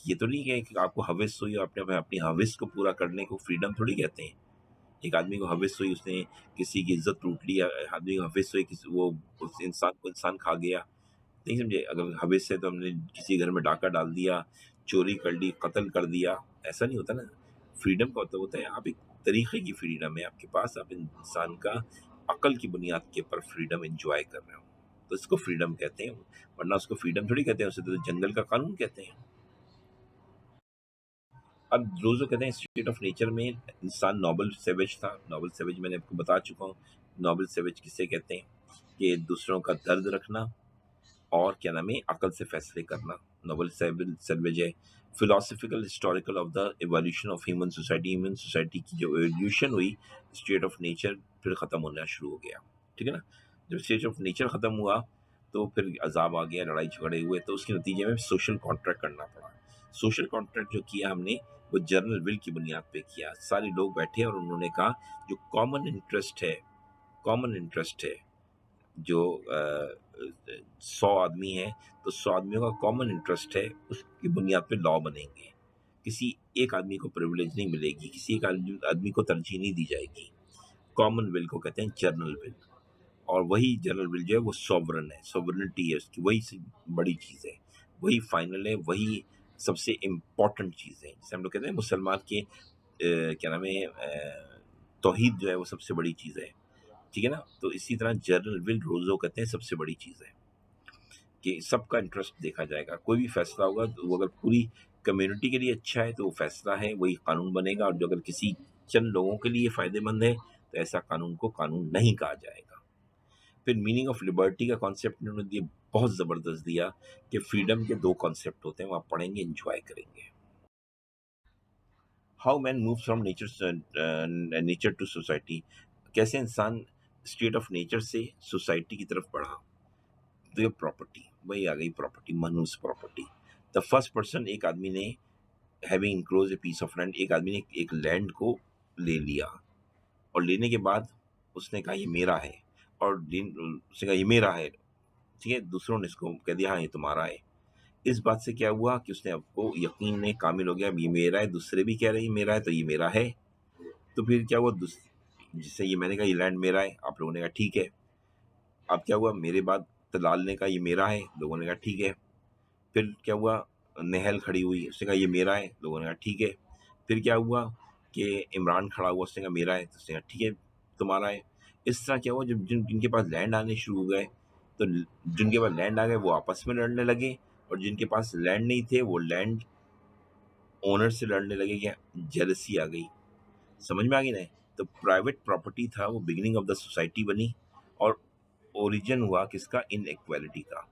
ये तो नहीं है कि आपको हवस हुई और अपने अपनी हवस को पूरा करने को फ्रीडम थोड़ी कहते हैं। एक आदमी को हवस हुई, उसने किसी की इज्जत लूट ली, आदमी को हवस हुई किसी वो उस इंसान को इंसान खा गया, नहीं समझे। अगर हवस है तो हमने किसी घर में डाका डाल दिया, चोरी कर ली, कत्ल कर दिया, ऐसा नहीं होता ना। फ्रीडम का मतलब होता है आप एक तरीके की फ्रीडम है आपके पास, आप इंसान का अकल की बुनियाद के ऊपर फ्रीडम एंजॉय कर रहे हो, तो इसको फ्रीडम कहते हैं। वरना उसको फ्रीडम थोड़ी कहते हैं, उसे तो जंगल का कानून कहते हैं। अब रोजो कहते हैं स्टेट ऑफ नेचर में इंसान नॉबल सेवेज था। नॉबल सेवेज मैंने आपको बता चुका हूँ। नॉबल सेवेज किसे कहते हैं? कि दूसरों का दर्द रखना, और क्या नाम है, अकल से फैसले करना। नोबल सैल्वेज है। Philosophical historical of the evolution of human society की जो एवोल्यूशन हुई स्टेट ऑफ नेचर फिर ख़त्म होना शुरू हो गया। ठीक है ना। जब स्टेट ऑफ नेचर ख़त्म हुआ तो फिर अजाब आ गया, लड़ाई झगड़े हुए, तो उसके नतीजे में सोशल कॉन्ट्रैक्ट करना पड़ा। सोशल कॉन्ट्रैक्ट जो किया हमने वो जर्नल विल की बुनियाद पे किया। सारे लोग बैठे और उन्होंने कहा जो कॉमन इंटरेस्ट है जो 100 आदमी है तो 100 आदमियों का कॉमन इंटरेस्ट है, उसकी बुनियाद पे लॉ बनेंगे। किसी एक आदमी को प्रिविलेज नहीं मिलेगी, किसी एक आदमी को तरजीह नहीं दी जाएगी। कॉमन विल को कहते हैं जर्नल विल। और वही जनरल विल जो है वो सॉवरन है, सॉवरनिटी है उसकी, वही बड़ी चीज़ है, वही फाइनल है, वही सबसे इम्पोर्टेंट चीज़ है। जैसे हम लोग कहते हैं मुसलमान के क्या नाम है, तौहीद जो है वो सबसे बड़ी चीज़ है। ठीक है ना। तो इसी तरह जनरल विल रोज़ो कहते हैं सबसे बड़ी चीज़ है कि सबका इंटरेस्ट देखा जाएगा। कोई भी फैसला होगा तो वो अगर पूरी कम्युनिटी के लिए अच्छा है तो वो फैसला है, वही कानून बनेगा। और जो अगर किसी चंद लोगों के लिए फ़ायदेमंद है तो ऐसा कानून को कानून नहीं कहा जाएगा। फिर मीनिंग ऑफ लिबर्टी का कॉन्सेप्ट इन्होंने दिया, बहुत ज़बरदस्त दिया कि फ्रीडम के दो कॉन्सेप्ट होते हैं, वो आप पढ़ेंगे, एंजॉय करेंगे। How man move from nature to society, कैसे इंसान स्टेट ऑफ नेचर से सोसाइटी की तरफ बढ़ा। तो ये प्रॉपर्टी, वही आ गई प्रॉपर्टी, मनुष्य प्रॉपर्टी। द फर्स्ट पर्सन, एक आदमी ने having enclose a piece of land, एक आदमी ने एक लैंड को ले लिया और लेने के बाद उसने कहा ये मेरा है, और उसने कहा ये मेरा है। ठीक है, दूसरों ने इसको कह दिया हाँ ये तुम्हारा है। इस बात से क्या हुआ कि उसने आपको यकीन ने कामिल हो गया, अब ये मेरा है, दूसरे भी कह रहे हैं ये मेरा है तो ये मेरा है। तो फिर क्या हुआ, जिससे ये मैंने कहा ये लैंड मेरा है, आप लोगों ने कहा ठीक है। अब क्या हुआ, मेरे बाद दलाल ने कहा ये मेरा है, लोगों ने कहा ठीक है। फिर क्या हुआ, नहल खड़ी हुई, उसने कहा ये मेरा है, लोगों ने कहा ठीक है। फिर क्या हुआ कि इमरान खड़ा हुआ, उसने कहा मेरा है, तो उसने कहा ठीक है तुम्हारा है। इस तरह क्या हुआ, जब जिनके पास लैंड आने शुरू हो गए तो जिनके पास लैंड आ गए वो आपस में लड़ने लगे, और जिनके पास लैंड नहीं थे वो लैंड ओनर से लड़ने लगे। क्या जेलसी आ गई, समझ में आ गई ना। तो प्राइवेट प्रॉपर्टी था वो बिगिनिंग ऑफ द सोसाइटी बनी, और ओरिजिन हुआ किसका, इनइक्वालिटी का,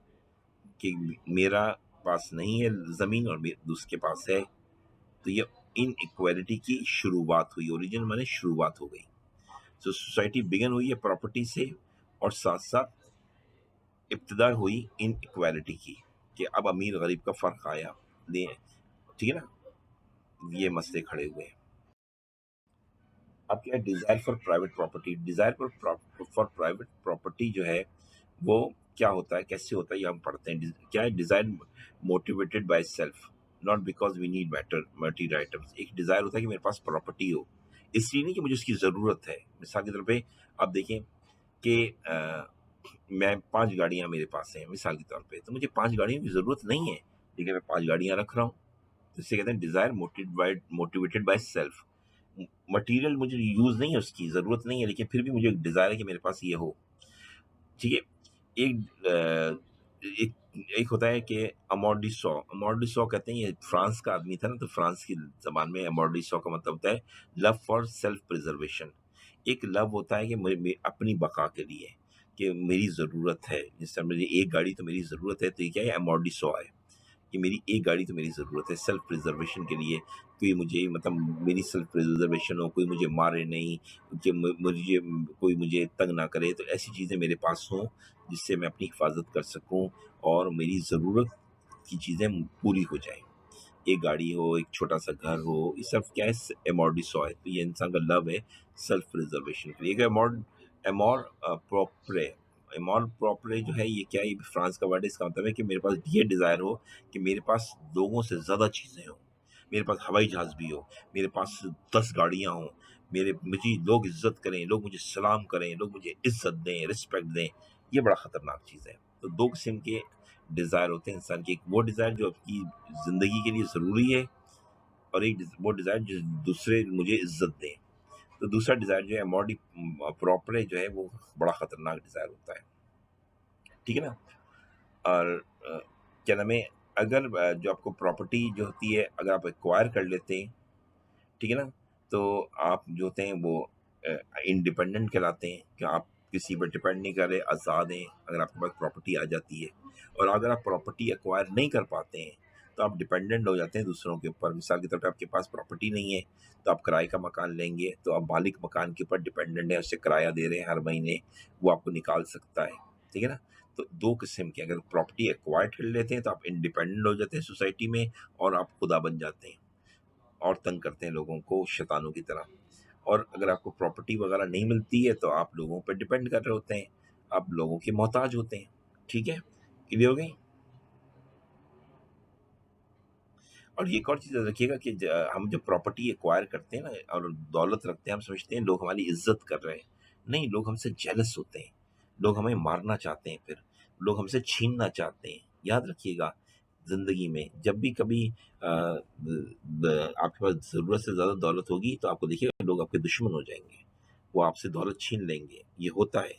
कि मेरा पास नहीं है ज़मीन और दूसरे के पास है। तो ये इनइक्वालिटी की शुरुआत हुई, ओरिजिन माने शुरुआत हो गई। तो सोसाइटी बिगन हुई है प्रॉपर्टी से, और साथ साथ इब्तिदा हुई इनइक्वालिटी की, कि अब अमीर गरीब का फ़र्क आया। ठीक है ना, ये मसले खड़े हुए। अब क्या है, desire for private property, desire for private property जो है वो क्या होता है, कैसे होता है, ये हम पढ़ते हैं। क्या है, desire motivated by self, not because we need material items. एक डिज़ायर होता है कि मेरे पास प्रॉपर्टी हो, इसलिए नहीं कि मुझे उसकी ज़रूरत है। मिसाल के तौर पे आप देखें कि मैं 5 गाड़ियाँ मेरे पास हैं, मिसाल के तौर पे, तो मुझे 5 गाड़ियों की ज़रूरत नहीं है, लेकिन मैं 5 गाड़ियाँ रख रहा हूँ। तो इसे कहते हैं desire motivated by self. Material मुझे यूज़ नहीं है, उसकी ज़रूरत नहीं है, लेकिन फिर भी मुझे एक डिज़ायर है कि मेरे पास ये हो। ठीक है। एक एक होता है कि अमॉर्डिसॉ कहते हैं, ये फ्रांस का आदमी था ना, तो फ्रांस की ज़बान में अमॉर्डिसॉ का मतलब होता है लव फॉर सेल्फ प्रिजर्वेशन। एक लव होता है कि मुझे अपनी बका के लिए, कि मेरी ज़रूरत है, जैसे मुझे एक गाड़ी तो मेरी ज़रूरत है, तो ये क्या है, अमॉर्डिसॉ है कि मेरी एक गाड़ी तो मेरी ज़रूरत है सेल्फ प्रिजर्वेशन के लिए। कोई मुझे मतलब मेरी सेल्फ प्रिजर्वेशन हो, कोई मुझे मारे नहीं, कि मुझे कोई मुझे तंग ना करे, तो ऐसी चीज़ें मेरे पास हों जिससे मैं अपनी हिफाजत कर सकूं और मेरी ज़रूरत की चीज़ें पूरी हो जाएं। एक गाड़ी हो, एक छोटा सा घर हो, ये सब क्या है, एमोर्डिसॉ है। तो ये इंसान का लव है सेल्फ प्रिजर्वेशन के लिए। एक एमोर प्रोप्रे, एमोर प्रोप्रे जो है ये क्या है, ये फ्रांस का वर्ड है। इसका मतलब है कि मेरे पास ये डिज़ायर हो कि मेरे पास लोगों से ज़्यादा चीज़ें हों, मेरे पास हवाई जहाज़ भी हो, मेरे पास 10 गाड़ियाँ हों, मुझे लोग इज्जत करें, लोग मुझे सलाम करें, लोग मुझे इज्जत दें, रिस्पेक्ट दें। ये बड़ा ख़तरनाक चीज़ है। तो दो किस्म के डिज़ायर होते हैं इंसान के, एक वो डिज़ायर जो आपकी ज़िंदगी के लिए ज़रूरी है, और एक वो डिज़ायर जो दूसरे मुझे इज्जत दें। तो दूसरा डिज़ायर जो है मॉडी प्रॉपर जो है वो बड़ा ख़तरनाक डिज़ायर होता है। ठीक है ना। और क्या नाम है, अगर जो आपको प्रॉपर्टी जो होती है अगर आप एक्वायर कर लेते हैं, ठीक है ना, तो आप जो होते हैं वो इंडिपेंडेंट कहलाते हैं, कि आप किसी पर डिपेंड नहीं कर रहे, आज़ाद हैं। अगर आपके पास प्रॉपर्टी आ जाती है, और अगर आप प्रॉपर्टी एक्वायर नहीं कर पाते हैं तो आप डिपेंडेंट हो जाते हैं दूसरों के ऊपर। मिसाल के तौर पे आपके पास प्रॉपर्टी नहीं है तो आप किराए का मकान लेंगे, तो आप मालिक मकान के ऊपर डिपेंडेंट है, उससे किराया दे रहे हैं हर महीने, वो आपको निकाल सकता है। ठीक है ना? तो दो किस्म के, अगर प्रॉपर्टी एक्वायर कर लेते हैं तो आप इंडिपेंडेंट हो जाते हैं सोसाइटी में, और आप खुदा बन जाते हैं और तंग करते हैं लोगों को शैतानों की तरह। और अगर आपको प्रॉपर्टी वगैरह नहीं मिलती है तो आप लोगों पर डिपेंड कर रहे होते हैं, आप लोगों के मोहताज होते हैं। ठीक है? क्लियर हो गई? और ये एक और चीज़ याद रखिएगा कि हम जब प्रॉपर्टी एक्वायर करते हैं ना और दौलत रखते हैं, हम समझते हैं लोग हमारी इज्जत कर रहे हैं। नहीं, लोग हमसे जेलस होते हैं, लोग हमें मारना चाहते हैं, फिर लोग हमसे छीनना चाहते हैं। याद रखिएगा, जिंदगी में जब भी कभी आपके पास जरूरत से ज्यादा दौलत होगी तो आपको देखिएगा लोग आपके दुश्मन हो जाएंगे, वो आपसे दौलत छीन लेंगे। ये होता है।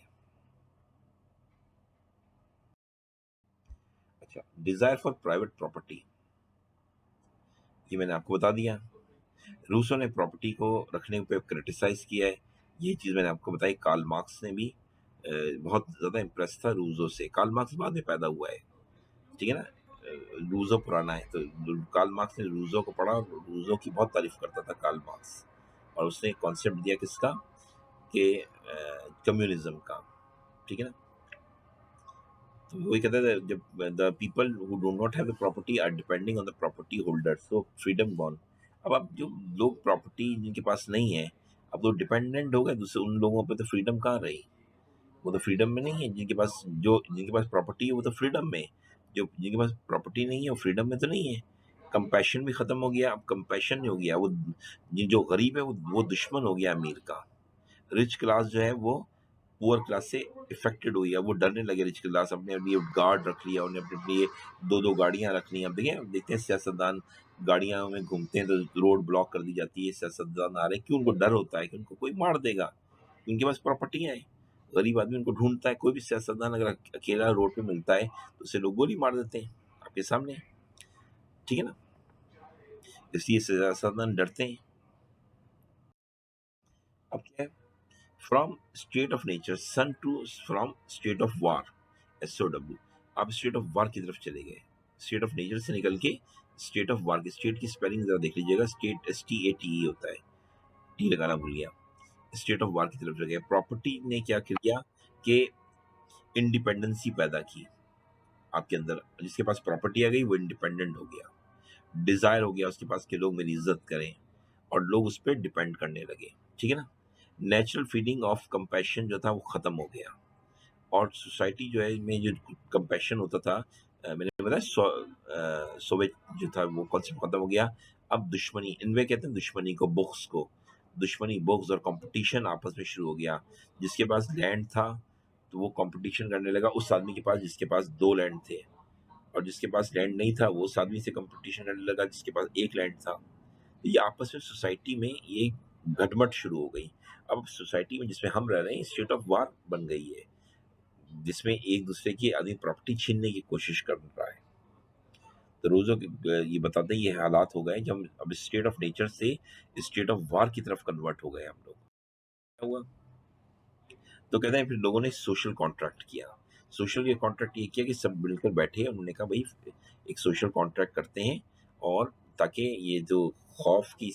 अच्छा, डिजायर फॉर प्राइवेट प्रॉपर्टी, ये मैंने आपको बता दिया। रूसो ने प्रॉपर्टी को रखने पे क्रिटिसाइज किया है, ये चीज़ मैंने आपको बताई। कार्ल मार्क्स ने भी बहुत ज़्यादा इम्प्रेस था रूजो से। कार्ल मार्क्स बाद में पैदा हुआ है, ठीक है ना? रूजो पुराना है, तो कार्ल मार्क्स ने रूजो को पढ़ा और रूजो की बहुत तारीफ करता था कार्ल मार्क्स। और उसने कॉन्सेप्ट दिया किसका, कि कम्युनिज्म का। ठीक है ना? तो वही कहता था, जब the people who do not have the property are depending on the property holder, so freedom gone. अब आप जो लोग प्रॉपर्टी जिनके पास नहीं है, अब तो डिपेंडेंट हो गए दूसरे, उन लोगों पे तो फ्रीडम कहाँ रही? वो तो फ्रीडम में नहीं है। जिनके पास जो जिनके पास प्रॉपर्टी है वो तो फ्रीडम में है। जो जिनके पास प्रॉपर्टी नहीं है वो फ्रीडम में तो नहीं है। कंपैशन भी खत्म हो गया, अब कंपैशन नहीं हो गया। वो जो गरीब है वो दुश्मन हो गया अमीर का। रिच क्लास जो है वो पुअर क्लास से इफेक्टेड हुई है, वो डरने लगे। रिच क्लास अपने लिए गार्ड रख लिया, उन्हें अपने लिए दो दो गाड़ियां रख ली। अब देखते हैं सियासतदान गाड़ियां में घूमते हैं तो रोड ब्लॉक कर दी जाती है, सियासतदान आ रहे हैं, क्यों? उनको डर होता है कि उनको कोई मार देगा, उनके पास प्रॉपर्टियां हैं। गरीब आदमी उनको ढूंढता है, कोई भी सियासतदान अगर अकेला रोड पे मिलता है तो उसे लोग गोली मार देते हैं आपके सामने। ठीक है ना? इसलिए सियासतदान डरते हैं। अब क्या है, from state of nature sun to from state of war, SOW। आप स्टेट ऑफ वार की तरफ चले गए, स्टेट ऑफ नेचर से निकल के स्टेट ऑफ वार की। स्टेट की स्पेलिंग जरा देख लीजिएगा, स्टेट STATE होता है, टी लगाना भूल गया। स्टेट ऑफ वार की तरफ चले गए। प्रॉपर्टी ने क्या किया कि इंडिपेंडेंसी पैदा की आपके अंदर। जिसके पास प्रॉपर्टी आ गई वो इंडिपेंडेंट हो गया, डिजायर हो गया उसके पास कि लोग मेरी इज्जत करें, और लोग उस पर डिपेंड करने लगे। ठीक है ना? नेचुरल फीलिंग ऑफ कंपैशन जो था वो खत्म हो गया, और सोसाइटी जो है में जो कंपैशन होता था, मैंने बताया सोवियत जो था वो कॉन्सेप्ट खत्म हो गया। अब दुश्मनी, इनमें कहते हैं दुश्मनी को, बुक्स को, दुश्मनी बुक्स और कंपटीशन आपस में शुरू हो गया। जिसके पास लैंड था तो वो कंपटीशन करने लगा उस आदमी के पास जिसके पास दो लैंड थे, और जिसके पास लैंड नहीं था वो उस आदमी से कंपटीशन करने लगा जिसके पास एक लैंड था। तो ये आपस में सोसाइटी में ये घटमट शुरू हो गई। अब सोसाइटी में जिसमें हम रह रहे हैं स्टेट ऑफ वार बन गई है, जिसमें एक दूसरे की आदमी प्रॉपर्टी छीनने की कोशिश कर रहा है। तो रोजों ये बताते हैं ये हालात हो गए जब अब स्टेट ऑफ नेचर से स्टेट ऑफ वार की तरफ कन्वर्ट हो गए हम लोग। क्या हुआ? तो कहते हैं फिर लोगों ने सोशल कॉन्ट्रैक्ट किया। सोशल ये कॉन्ट्रैक्ट ये किया कि सब मिलकर बैठे, उन्होंने कहा भाई एक सोशल कॉन्ट्रैक्ट करते हैं, और ताकि ये जो खौफ की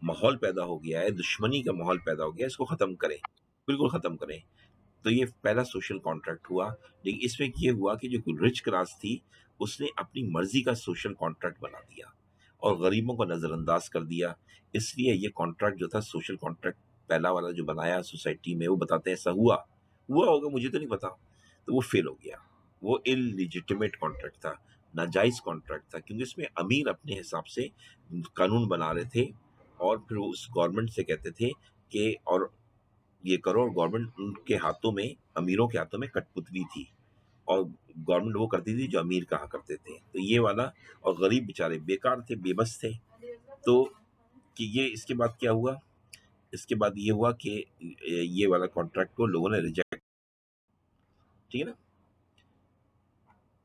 माहौल पैदा हो गया है, दुश्मनी का माहौल पैदा हो गया है, इसको खत्म करें, बिल्कुल खत्म करें। तो ये पहला सोशल कॉन्ट्रैक्ट हुआ। लेकिन इसमें ये हुआ कि जो रिच क्लास थी उसने अपनी मर्जी का सोशल कॉन्ट्रैक्ट बना दिया और गरीबों को नजरअंदाज कर दिया। इसलिए ये कॉन्ट्रैक्ट जो था सोशल कॉन्ट्रैक्ट पहला वाला जो बनाया सोसाइटी में, वो बताते हैं ऐसा हुआ, हुआ होगा मुझे तो नहीं पता, तो वो फेल हो गया। वो इलिजिटिमेट कॉन्ट्रैक्ट था, नाजायज कॉन्ट्रैक्ट था, क्योंकि इसमें अमीर अपने हिसाब से कानून बना रहे थे, और फिर वो उस गवर्नमेंट से कहते थे कि और ये करो, और गवर्नमेंट उनके हाथों में, अमीरों के हाथों में कठपुतली थी, और गवर्नमेंट वो करती थी जो अमीर कहा करते थे। तो ये वाला, और गरीब बेचारे बेकार थे, बेबस थे। तो कि ये इसके बाद क्या हुआ, इसके बाद ये हुआ कि ये वाला कॉन्ट्रैक्ट को लोगों ने रिजेक्ट। ठीक है ना?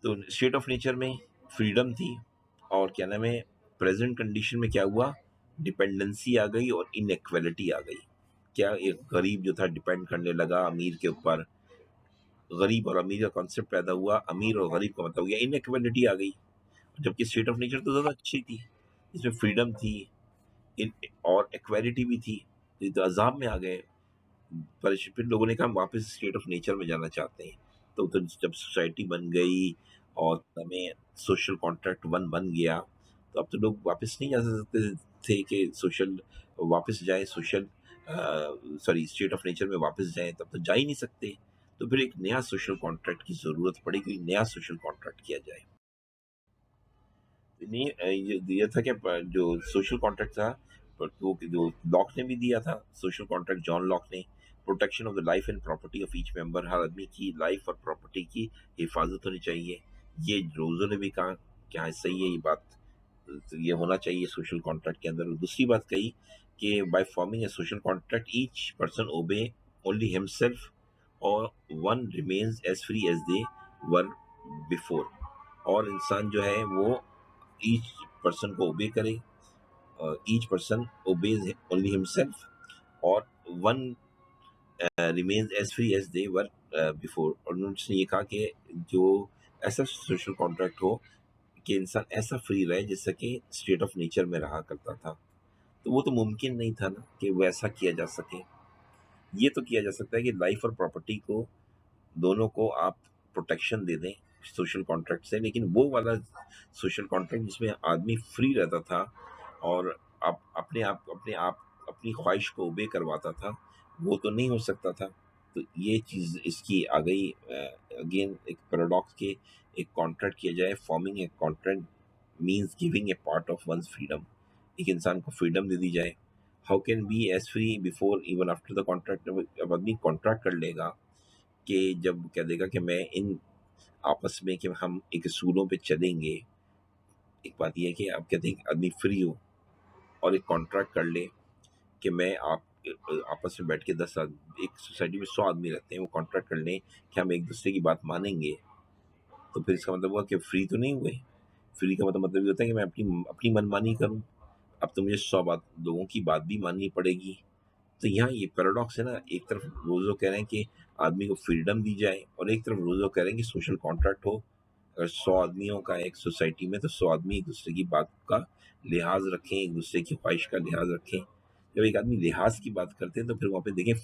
तो स्टेट ऑफ नेचर में फ्रीडम थी, और क्या नाम है, प्रेजेंट कंडीशन में क्या हुआ, डिपेंडेंसी आ गई और इनइक्वालिटी आ गई। क्या एक गरीब जो था डिपेंड करने लगा अमीर के ऊपर, गरीब और अमीर का कॉन्सेप्ट पैदा हुआ, अमीर और गरीब का मतलब हो गया इनइक्वालिटी आ गई। जबकि स्टेट ऑफ नेचर तो ज़्यादा अच्छी थी, इसमें फ्रीडम थी इन और इक्वालिटी भी थी। ये तो अज़ाब में आ गए। पर फिर लोगों ने कहा हम वापस स्टेट ऑफ नेचर में जाना चाहते हैं। तो जब सोसाइटी बन गई और हमें सोशल कॉन्ट्रैक्ट वन बन गया, तो अब तो लोग वापस नहीं जा सकते थे कि सोशल वापस जाए social sorry state of nature में वापस जाएं, तब तो जा ही नहीं सकते। तो फिर एक नया सोशल कॉन्ट्रैक्ट की ज़रूरत पड़ी, कोई नया सोशल कॉन्ट्रैक्ट किया जाए। नहीं ये दिया था क्या जो सोशल कॉन्ट्रैक्ट था, पर वो जो लॉक ने भी दिया था सोशल कॉन्ट्रैक्ट, जॉन लॉक ने, protection of the life and property of each member, हर आदमी की लाइफ और प्रॉपर्टी की हिफाजत होनी चाहिए। ये रोजो ने भी कहा कि हाँ सही है ये बात, तो ये होना चाहिए सोशल कॉन्ट्रैक्ट के अंदर। और दूसरी बात कही कि by forming a social contract each person obey only himself और one remains as free as they were before. और इंसान जो है वो ईच पर्सन को ओबे करे, each person obeys only himself और one remains as free as they were before. और उन्होंने ये कहा कि जो ऐसा सोशल कॉन्ट्रैक्ट हो कि इंसान ऐसा फ्री रहे जैसा कि स्टेट ऑफ नेचर में रहा करता था। तो वो तो मुमकिन नहीं था ना कि वो ऐसा किया जा सके। ये तो किया जा सकता है कि लाइफ और प्रॉपर्टी को दोनों को आप प्रोटेक्शन दे दें सोशल कॉन्ट्रैक्ट से, लेकिन वो वाला सोशल कॉन्ट्रैक्ट जिसमें आदमी फ्री रहता था और आप अपने आप अपनी ख्वाहिश को ओबे करवाता था, वो तो नहीं हो सकता था। तो ये चीज़ इसकी आ गई। अगेन एक पैराडॉक्स के, एक कॉन्ट्रैक्ट किया जाए, forming a contract means giving a part of one's freedom. एक इंसान को फ्रीडम दे दी जाए। How can be as free before even after the contract. अब आदमी कॉन्ट्रैक्ट कर लेगा कि जब कह देगा कि मैं इन आपस में कि हम एक असूलों पे चलेंगे। एक बात यह है कि आप कहते हैं कि आदमी फ्री हो और एक कॉन्ट्रैक्ट कर ले कि मैं आप आपस में बैठ के 10 आदमी, एक सोसाइटी में 100 आदमी रहते हैं, वो कॉन्ट्रैक्ट कर लें कि हम एक दूसरे की बात मानेंगे। तो फिर इसका मतलब हुआ कि फ्री तो नहीं हुए। फ्री का मतलब ये होता है कि मैं अपनी अपनी मनमानी करूं। अब तो मुझे 100 लोगों की बात भी माननी पड़ेगी। तो यहाँ ये पैराडॉक्स है ना, एक तरफ रोजो कह रहे हैं कि आदमी को फ्रीडम दी जाए और एक तरफ रोजो कह रहे हैं कि सोशल कॉन्ट्रैक्ट हो। अगर 100 आदमियों का एक सोसाइटी में, तो 100 आदमी एक दूसरे की बात का लिहाज रखें, एक दूसरे की ख्वाहिश का लिहाज रखें। जब एक आदमी लिहाज की बात करते हैं तो फिर वहाँ पे देखें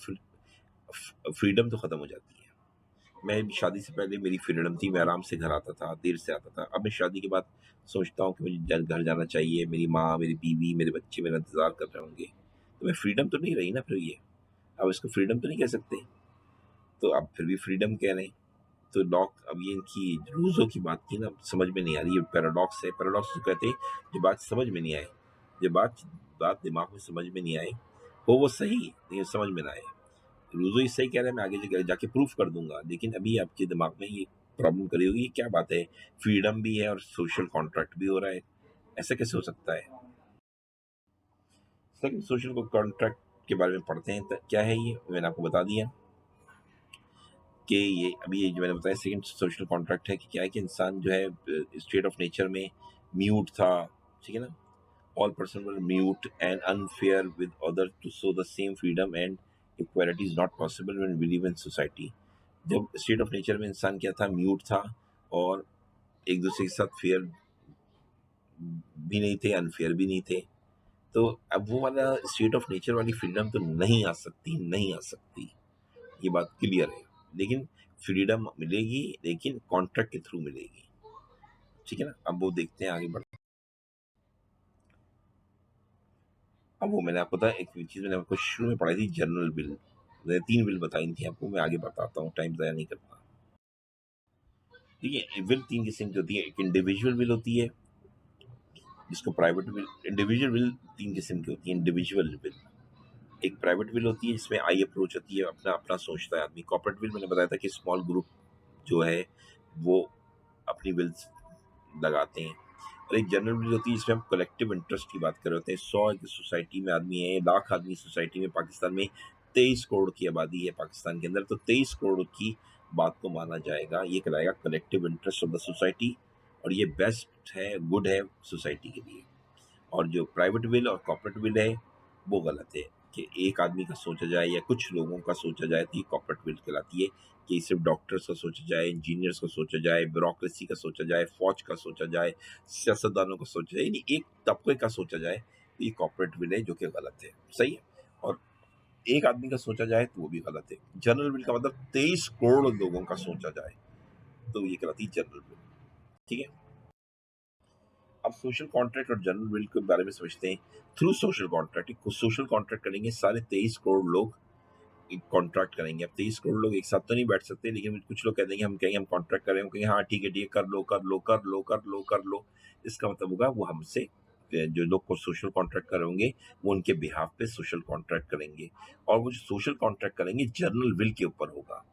फ्रीडम तो ख़त्म हो जाती है। मैं शादी से पहले मेरी फ्रीडम थी, मैं आराम से घर आता था, देर से आता था। अब मैं शादी के बाद सोचता हूँ कि मुझे घर जाना चाहिए, मेरी माँ, मेरी बीवी, मेरे बच्चे मेरा इंतज़ार कर रहे होंगे। तो मैं फ्रीडम तो नहीं रही ना फिर ये। अब इसको फ्रीडम तो नहीं कह सकते। तो अब फिर भी फ्रीडम कह रहे हैं। तो लॉक, अब ये इनकी रूज़ों की बात की ना, समझ में नहीं आ रही। ये पैराडॉक्स है। पैराडॉक्स तो कहते हैं जो बात समझ में नहीं आए, जो बात बात दिमाग में समझ में नहीं आए, हो वो सही लेकिन समझ में ना आए। रूज़ो ही सही कह रहे हैं, मैं आगे जाके प्रूफ कर दूंगा, लेकिन अभी आपके दिमाग में ये प्रॉब्लम करी होगी, ये क्या बात है, फ्रीडम भी है और सोशल कॉन्ट्रैक्ट भी हो रहा है, ऐसा कैसे हो सकता है। सेकंड सोशल कॉन्ट्रैक्ट के बारे में पढ़ते हैं। तो क्या है ये, मैंने आपको बता दिया कि ये अभी ये जो मैंने बताया सेकंड सोशल कॉन्ट्रैक्ट है कि क्या है कि इंसान जो है स्टेट ऑफ नेचर में म्यूट था, ठीक है ना। All person were mute and unfair with other to so the same freedom and equality is not possible when we live in society. जब स्टेट ऑफ नेचर में इंसान क्या था, म्यूट था और एक दूसरे के साथ फेयर भी नहीं थे, अनफेयर भी नहीं थे। तो अब वो वाला स्टेट ऑफ नेचर वाली फ्रीडम तो नहीं आ सकती, नहीं आ सकती, ये बात क्लियर है। लेकिन फ्रीडम मिलेगी, लेकिन कॉन्ट्रैक्ट के थ्रू मिलेगी, ठीक है ना। अब वो देखते हैं आगे बढ़। अब वो मैंने आपको बताया, एक चीज़ मैंने आपको शुरू में पढ़ाई थी, जनरल बिल। मैंने 3 बिल बताई थी आपको, मैं आगे बताता हूँ, टाइम ज़ाया नहीं करता। देखिए विल 3 किस्म की होती है। एक इंडिविजुअल विल होती है जिसको प्राइवेट विल। इंडिविजुअल विल 3 किस्म की होती है। इंडिविजुअल विल, एक प्राइवेट विल होती है जिसमें आई अप्रोच होती है, अपना अपना सोचता है आदमी। कॉर्पोरेट विल मैंने बताया था कि स्मॉल ग्रुप जो है वो अपनी विल्स लगाते हैं। और एक जनरल विल होती है जिसमें हम कलेक्टिव इंटरेस्ट की बात कर रहे होते हैं। 100 की सोसाइटी में आदमी है, 1,00,000 आदमी सोसाइटी में, पाकिस्तान में 23 करोड़ की आबादी है पाकिस्तान के अंदर, तो 23 करोड़ की बात को माना जाएगा, ये कहलाएगा collective interest of the society. और ये बेस्ट है, गुड है सोसाइटी के लिए। और जो प्राइवेट विल और कॉर्पोरेट विल है वो गलत है। कि एक आदमी का सोचा जाए या कुछ लोगों का सोचा जाए तो ये कॉर्पोरेट विल कहलाती है। कि सिर्फ डॉक्टर्स का सोचा जाए, इंजीनियर्स का सोचा जाए, ब्यूरोक्रेसी का सोचा जाए, फौज का सोचा जाए, सियासतदानों का सोचा जाए, यानी एक तबके का सोचा जाए, तो ये कॉर्पोरेट विल है, जो कि गलत है। सही है। और एक आदमी का सोचा जाए तो वो भी गलत है। जनरल विल का मतलब 23 करोड़ लोगों का सोचा जाए, तो ये कहलाती है जनरल विल। ठीक है। अब सोशल कॉन्ट्रैक्ट और जनरल विल के बारे में समझते हैं। Through social contract, social contract करेंगे सारे 23 करोड़ लोग, कॉन्ट्रैक्ट करेंगे। अब 23 करोड़ लोग एक साथ तो नहीं बैठ सकते, लेकिन कुछ लोग कह देंगे, हम कहेंगे हम कॉन्ट्रैक्ट करें, हम कहेंगे हाँ ठीक है ठीक है, कर लो कर लो कर लो कर लो कर लो। इसका मतलब होगा वो हमसे, जो लोग को सोशल कॉन्ट्रैक्ट करेंगे वो उनके बिहाफ पे सोशल कॉन्ट्रैक्ट करेंगे, और वो जो सोशल कॉन्ट्रैक्ट करेंगे जनरल विल के ऊपर होगा।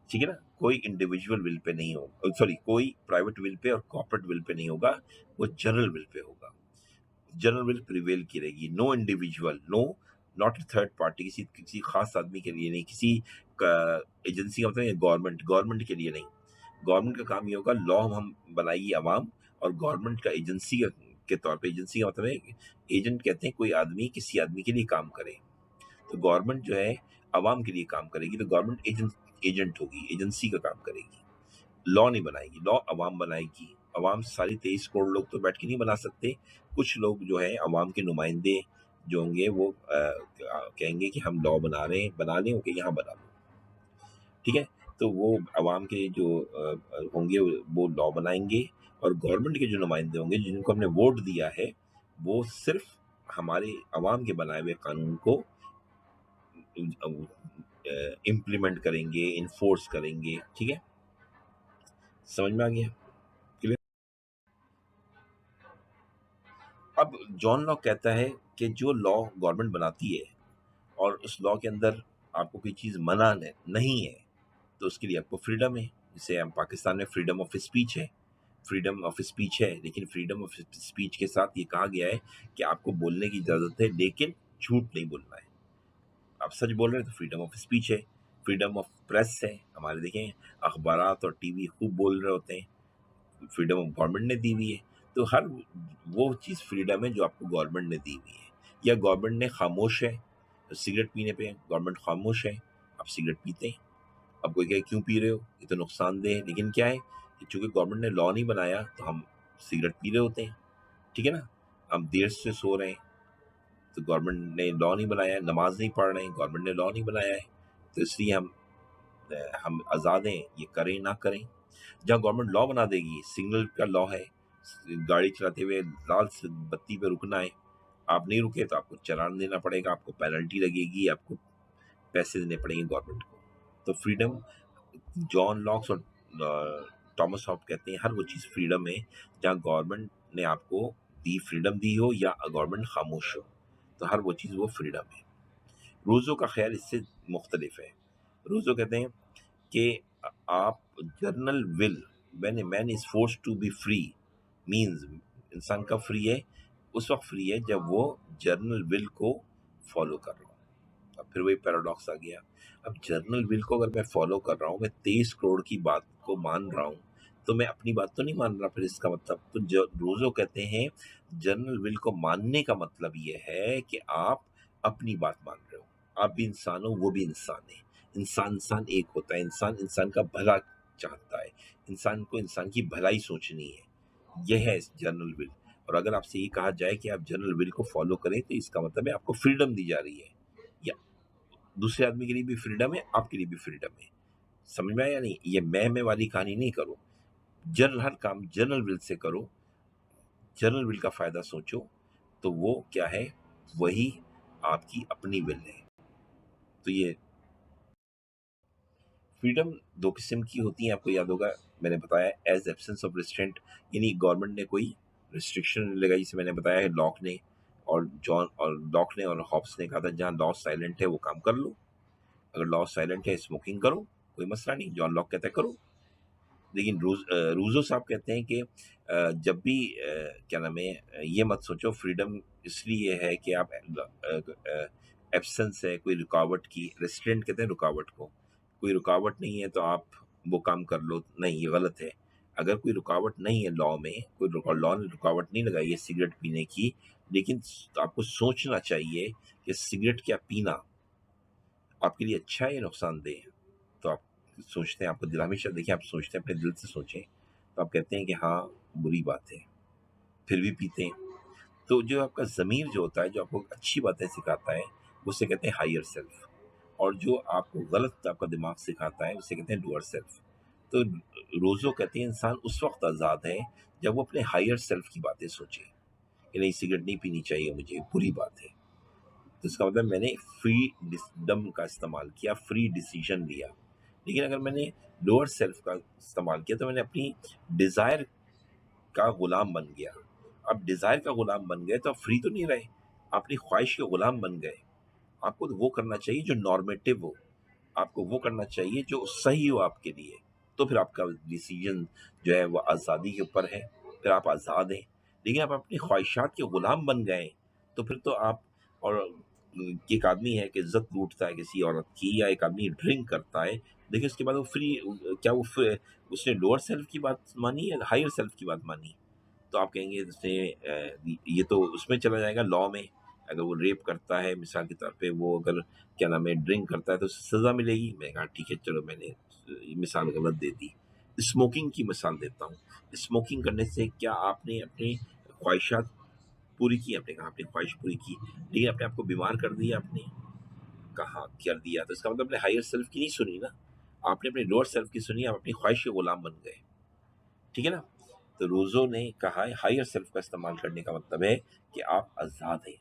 ठीक है ना। कोई इंडिविजुअल विल पे नहीं होगा, सॉरी, कोई प्राइवेट विल पे और कॉर्पोरेट विल पे नहीं होगा, वो जनरल विल पे होगा। जनरल विल प्रिवेल की रहेगी। No individual, no, not third party, किसी किसी खास आदमी के लिए नहीं, किसी एजेंसी का मतलब गवर्नमेंट, गवर्नमेंट के लिए नहीं। गवर्नमेंट का काम ये होगा, लॉ हम बनाएगी अवाम, और गवर्नमेंट का एजेंसी के तौर पे, एजेंसी का मतलब है, एजेंट कहते हैं कोई आदमी किसी आदमी के लिए काम करे। तो गवर्नमेंट जो है अवाम के लिए काम करेगी, तो गवर्नमेंट एजेंट होगी, एजेंसी का काम करेगी। लॉ नहीं बनाएगी, लॉ अवाम बनाएगी। अवाम सारी 23 करोड़ लोग तो बैठ के नहीं बना सकते। कुछ लोग जो है अवाम के नुमाइंदे जो होंगे वो कहेंगे कि हम लॉ बना रहे हैं, बना लें, ओके यहाँ बना लो। ठीक है। तो वो अवाम के जो होंगे वो लॉ बनाएंगे, और गवर्नमेंट के जो नुमाइंदे होंगे जिनको हमने वोट दिया है, वो सिर्फ हमारे अवाम के बनाए हुए कानून को इम्प्लीमेंट करेंगे, इन्फोर्स करेंगे। ठीक है। समझ में आ गया? क्लियर? अब जॉन लॉक कहता है कि जो लॉ गवर्नमेंट बनाती है और उस लॉ के अंदर आपको कोई चीज़ मना नहीं है, तो उसके लिए आपको फ्रीडम है। जैसे हम पाकिस्तान में फ्रीडम ऑफ स्पीच है, फ्रीडम ऑफ स्पीच है, लेकिन फ्रीडम ऑफ स्पीच के साथ ये कहा गया है कि आपको बोलने की इजाज़त है, लेकिन झूठ नहीं बोलना है। आप सच बोल रहे हैं तो फ्रीडम ऑफ स्पीच है। फ्रीडम ऑफ प्रेस है, हमारे देखें अखबारात और टीवी खूब बोल रहे होते हैं, फ्रीडम ऑफ गवर्नमेंट ने दी हुई है। तो हर वो चीज़ फ्रीडम है जो आपको गवर्नमेंट ने दी हुई है। या गवर्नमेंट ने खामोश है, तो सिगरेट पीने पे गवर्नमेंट खामोश है, आप सिगरेट पीते हैं। अब कोई कहे क्यों पी रहे हो, ये तो नुकसानदेह है, लेकिन क्या है कि चूंकि गवर्नमेंट ने लॉ नहीं बनाया तो हम सिगरेट पी रहे होते हैं। ठीक है ना। हम देर से सो रहे हैं, तो गवर्नमेंट ने लॉ नहीं बनाया है। नमाज नहीं पढ़ रहे हैं, गवर्नमेंट ने लॉ नहीं बनाया है, तो इसलिए हम आज़ाद हैं, ये करें ना करें। जहाँ गवर्नमेंट लॉ बना देगी, सिग्नल का लॉ है, गाड़ी चलाते हुए लाल बत्ती पे रुकना है, आप नहीं रुके तो आपको चालान देना पड़ेगा, आपको पेनल्टी लगेगी, आपको पैसे देने पड़ेंगे गवर्नमेंट को। तो फ्रीडम, जॉन लॉक्स और थॉमस हॉब कहते हैं हर वो चीज़ फ्रीडम है जहाँ गवर्नमेंट ने आपको दी, फ्रीडम दी हो या गवर्नमेंट खामोश हो, तो हर वो चीज़ वो फ्रीडम है। रूजो का ख्याल इससे मुख्तलिफ है। रूजो कहते हैं कि आप general will, when a man is force to be free, means इंसान कब फ्री है, उस वक्त फ्री है जब वो जर्नल विल को फॉलो कर रहा हूँ। अब फिर वही पैराडॉक्स आ गया। अब जर्नल विल को अगर मैं फॉलो कर रहा हूँ, मैं 23 करोड़ की बात को मान रहा हूँ, तो मैं अपनी बात तो नहीं मान रहा। फिर इसका मतलब तो रोजो कहते हैं जर्नल विल को मानने का मतलब ये है कि आप अपनी बात मान रहे हो। आप भी इंसान हो, वो भी इंसान है, इंसान इंसान एक होता है, इंसान इंसान का भला चाहता है, इंसान को इंसान की भलाई सोचनी है। यह है जनरल विल। और अगर आपसे ये कहा जाए कि आप जनरल विल को फॉलो करें, तो इसका मतलब है आपको फ्रीडम दी जा रही है, या दूसरे आदमी के लिए भी फ्रीडम है, आपके लिए भी फ्रीडम है। समझ में आया? नहीं, ये मैं वाली कहानी नहीं करो। जनरल, हर काम जनरल विल से करो, जनरल विल का फायदा सोचो, तो वो क्या है, वही आपकी अपनी विल है। तो ये फ्रीडम दो किस्म की होती है, आपको याद होगा मैंने बताया, एज एब्सेंस ऑफ रिस्ट्रेंट, यानी गवर्नमेंट ने कोई रिस्ट्रिक्शन लगाई, जिसे मैंने बताया है लॉक ने, और लॉक ने और हॉब्स ने कहा था जहाँ लॉ साइलेंट है वो काम कर लो, अगर लॉ साइलेंट है स्मोकिंग करो, कोई मसला नहीं, जॉन लॉक कहता है करो। लेकिन रूजो साहब कहते हैं कि जब भी क्या नाम है, ये मत सोचो फ्रीडम इसलिए है कि आप एब्सेंस है कोई रुकावट की, रेस्ट्रेंट कहते हैं रुकावट को, कोई रुकावट नहीं है तो आप वो काम कर लो, नहीं, ये गलत है। अगर कोई रुकावट नहीं है लॉ में, कोई लॉ ने रुकावट नहीं लगाई है सिगरेट पीने की, लेकिन आपको सोचना चाहिए कि सिगरेट क्या पीना आपके लिए अच्छा है या नुकसानदेह है। तो आप सोचते हैं, आपको दिल हमेशा देखिए, आप सोचते हैं, अपने दिल से सोचें, तो आप कहते हैं कि हाँ, बुरी बात है, फिर भी पीते हैं। तो जो आपका ज़मीर जो होता है, जो आपको अच्छी बातें सिखाता है, उसे कहते हैं हायर सेल्फ, और जो आपको गलत आपका दिमाग सिखाता है, उसे कहते हैं लोअर सेल्फ। तो रोज़ो कहते हैं इंसान उस वक़्त आज़ाद है, जब वो अपने हायर सेल्फ की बातें सोचे, कि नहीं सिगरेट नहीं पीनी चाहिए मुझे, बुरी बात है। तो इसका मतलब मैंने फ्री डिसडम का इस्तेमाल किया, फ्री डिसीजन लिया। लेकिन अगर मैंने लोअर सेल्फ का इस्तेमाल किया, तो मैंने अपनी डिज़ायर का गुलाम बन गया। अब डिज़ायर का गुलाम बन गए तो आप फ्री तो नहीं रहे, अपनी ख्वाहिश के गुलाम बन गए। आपको तो वो करना चाहिए जो नॉर्मेटिव हो, आपको वो करना चाहिए जो सही हो आपके लिए। तो फिर आपका डिसीजन जो है वो आज़ादी के ऊपर है, फिर आप आज़ाद हैं। लेकिन आप अपनी ख्वाहिशात के गुलाम बन गए, तो फिर तो आप, और एक आदमी है कि इज्जत लूटता है किसी औरत की, या एक आदमी ड्रिंक करता है, देखिए उसके बाद वो फ्री, क्या वो उसने लोअर सेल्फ की बात मानी या हायर सेल्फ की बात मानी? तो आप कहेंगे जैसे ये तो उसमें चला जाएगा लॉ में। अगर वो रेप करता है मिसाल के तौर पे, वो अगर क्या नाम है ड्रिंक करता है, तो उसे सज़ा मिलेगी। मैं कहा ठीक है, चलो मैंने ये मिसाल गलत दे दी। स्मोकिंग की मिसाल देता हूँ। स्मोकिंग करने से क्या आपने अपनी ख्वाहिशात पूरी की? आपने कहा आपने ख्वाहिश पूरी की, लेकिन अपने आप को बीमार कर दिया आपने। कहा कर दिया, तो इसका मतलब अपने हायर सेल्फ की नहीं सुनी ना, आपने अपने लोअर सेल्फ की सुनी, आप अपनी ख्वाहिश के गुलाम बन गए। ठीक है ना? तो रोज़ो ने कहा है हायर सेल्फ का इस्तेमाल करने का मतलब है कि आप आज़ाद हैं।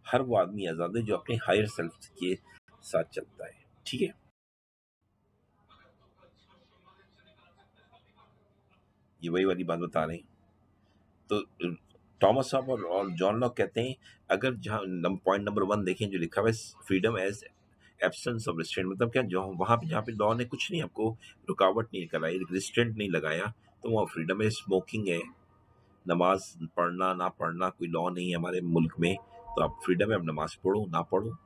हर वो आदमी आज़ाद है जो अपने हायर सेल्फ के साथ चलता है। ठीक है? ये वही वाली बात बता रहे हैं। तो थॉमस साहब और जॉन लॉक कहते हैं, अगर जहाँ पॉइंट नंबर 1 देखें जो लिखा हुआ है, freedom as absence of restraint, मतलब क्या, जो वहाँ पे जहाँ पे लॉ ने कुछ नहीं आपको रुकावट नहीं कराई, रिस्ट्रेंट नहीं लगाया, तो वहाँ फ्रीडम है। स्मोकिंग है, नमाज पढ़ना ना पढ़ना कोई लॉ नहीं है हमारे मुल्क में, तो आप फ्रीडम है, आप नमाज पढ़ो ना पढ़ो,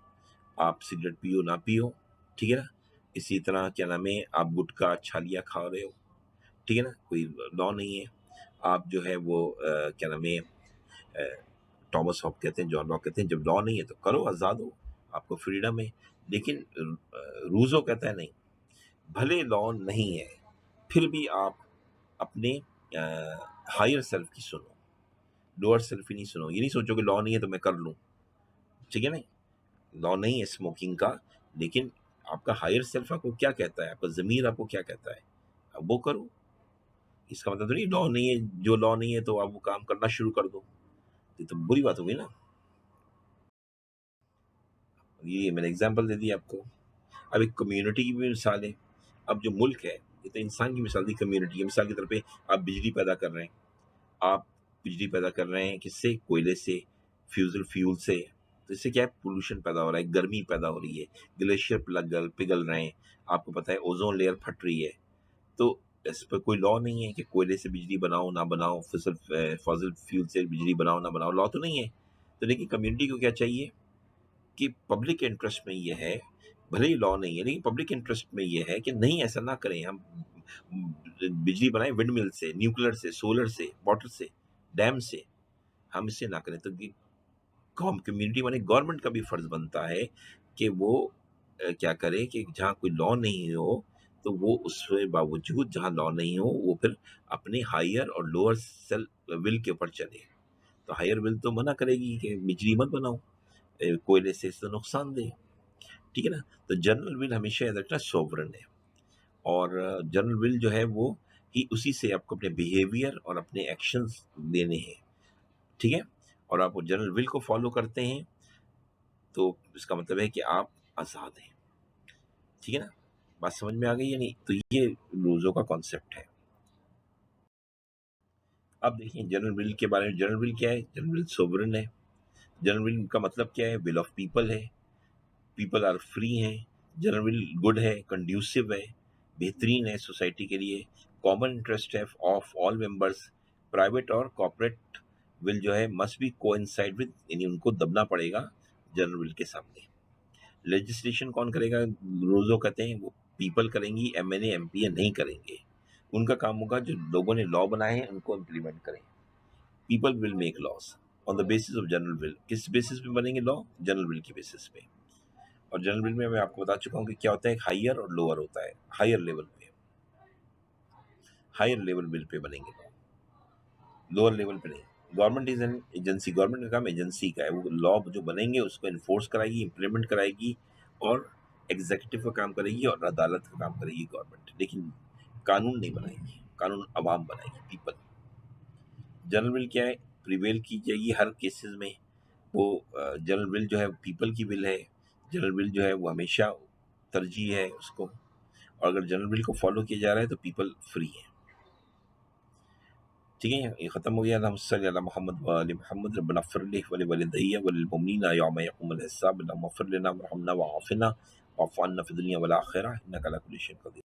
आप सिगरेट पियो ना पियो, ठीक है ना? इसी तरह क्या नाम है, आप गुटखा छालिया खा रहे हो, ठीक है ना, कोई लॉ नहीं है। आप जो है वो क्या नाम है, थॉमस हॉब कहते हैं, जॉन लॉक कहते हैं, जब लॉ नहीं है तो करो, आज़ाद हो, आपको फ्रीडम है। लेकिन रूजो कहता है नहीं, भले लॉ नहीं है, फिर भी आप अपने हायर सेल्फ की सुनो, लोअर सेल्फ ही नहीं सुनो। ये नहीं सोचो कि लॉ नहीं है तो मैं कर लूँ, ठीक है? नहीं, लॉ नहीं है स्मोकिंग का, लेकिन आपका हायर सेल्फ आपको क्या कहता है, आपका ज़मीर आपको क्या कहता है, अब वो करो। इसका मतलब तो नहीं लॉ नहीं है, जो लॉ नहीं है तो आप वो काम करना शुरू कर दो, ये तो बुरी बात हो गई ना। ये मैंने एग्जांपल दे दिया आपको। अब एक कम्युनिटी की भी मिसाल है। अब जो मुल्क है, ये तो इंसान की मिसाल दी, कम्युनिटी है। मिसाल के तौर पे आप बिजली पैदा कर रहे हैं, आप बिजली पैदा कर रहे हैं किससे? कोयले से, फ्यूज़ल फ्यूल से। तो इससे क्या है, पोल्यूशन पैदा हो रहा है, गर्मी पैदा हो रही है, ग्लेशियर पिघल रहे हैं, आपको पता है ओज़ोन लेयर फट रही है। तो इस पर कोई लॉ नहीं है कि कोयले से बिजली बनाओ ना बनाओ, फॉसिल फ्यूल से बिजली बनाओ ना बनाओ, लॉ तो नहीं है। तो लेकिन कम्युनिटी को क्या चाहिए कि पब्लिक इंटरेस्ट में ये है, भले ही लॉ नहीं है, लेकिन पब्लिक इंटरेस्ट में ये है कि नहीं ऐसा ना करें हम। बिजली बनाएं विंड मिल से, न्यूक्लियर से, सोलर से, वाटर से, डैम से, हम इससे ना करें। तो कम्युनिटी माने गवर्नमेंट का भी फर्ज बनता है कि वो क्या करे कि जहाँ कोई लॉ नहीं हो, तो वो उसके बावजूद जहाँ लॉ नहीं हो, वो फिर अपने हायर और लोअर सेल विल के ऊपर चले। तो हायर विल तो मना करेगी कि बिजली मत बनाओ, कोयले से इससे नुकसान दे, ठीक है ना? तो जनरल विल हमेशा याद रखना सोवरन है, और जनरल विल जो है वो ही, उसी से आपको अपने बिहेवियर और अपने एक्शंस देने हैं, ठीक है? और आप जनरल विल को फॉलो करते हैं, तो इसका मतलब है कि आप आज़ाद हैं, ठीक है ना? बात समझ में आ गई या नहीं? तो ये रोज़ो का कॉन्सेप्ट है। अब देखिए जनरल विल के बारे में। जनरल विल क्या है? जनरल विल सोवरन है। जनरल विल का मतलब क्या है? विल ऑफ पीपल है, पीपल आर फ्री हैं, जनरल गुड है, कंड्यूसिव है, बेहतरीन है सोसाइटी के लिए, कॉमन इंटरेस्ट है ऑफ ऑल मेंबर्स, प्राइवेट और कॉर्पोरेट विल जो है मस्ट बी कोइंसाइड विद, यानी उनको दबना पड़ेगा जनरल विल के सामने। लेजिस्लेशन कौन करेगा? रोजो कहते हैं वो पीपल करेंगी, एमएनए एमपी नहीं करेंगे। उनका काम होगा जो लोगों ने लॉ बनाए हैं उनको इम्प्लीमेंट करें। People will make loss on the basis of general will. किस बेसिस पे बनेंगे लॉ? जनरल विल की बेसिस पे। और जनरल विल में मैं आपको बता चुका हूँ कि क्या होता है, एक हायर और लोअर होता है। हायर लेवल विल पे बनेंगे लॉ, लोअर लेवल पे नहीं। Government is an agency, government का काम एजेंसी का है, वो लॉ जो बनेंगे उसको इन्फोर्स कराएगी, इम्प्लीमेंट कराएगी, और एग्जीक्यूटिव का काम करेगी और अदालत का काम करेगी गवर्नमेंट, लेकिन कानून नहीं बनाएगी, कानून अवाम बनाएगी, पीपल। जनरल विल क्या है? प्रिवेल की जाएगी हर केसेस में। वो जनरल विल जो है पीपल की विल है। जनरल विल जो है वो हमेशा तरजीह है उसको, और अगर जनरल विल को फॉलो किया जा रहा है तो पीपल फ्री है। ठीक है, ये खत्म हो गया। अल्लाहुम्मा सल्लि अला मुहम्मद व आलि मुहम्मद रब्बना इग़फिर लि व लिवालिदैया व लिलमुमिनीना यौम यक़ूमुल हिसाब। अल्लाहुम्मा इग़फिर लना वरहमना वआफ़िना वाफ़ अन्ना फ़िद दुनिया वल आख़िरह इन्नका अला कुल्लि शैइन क़दीर।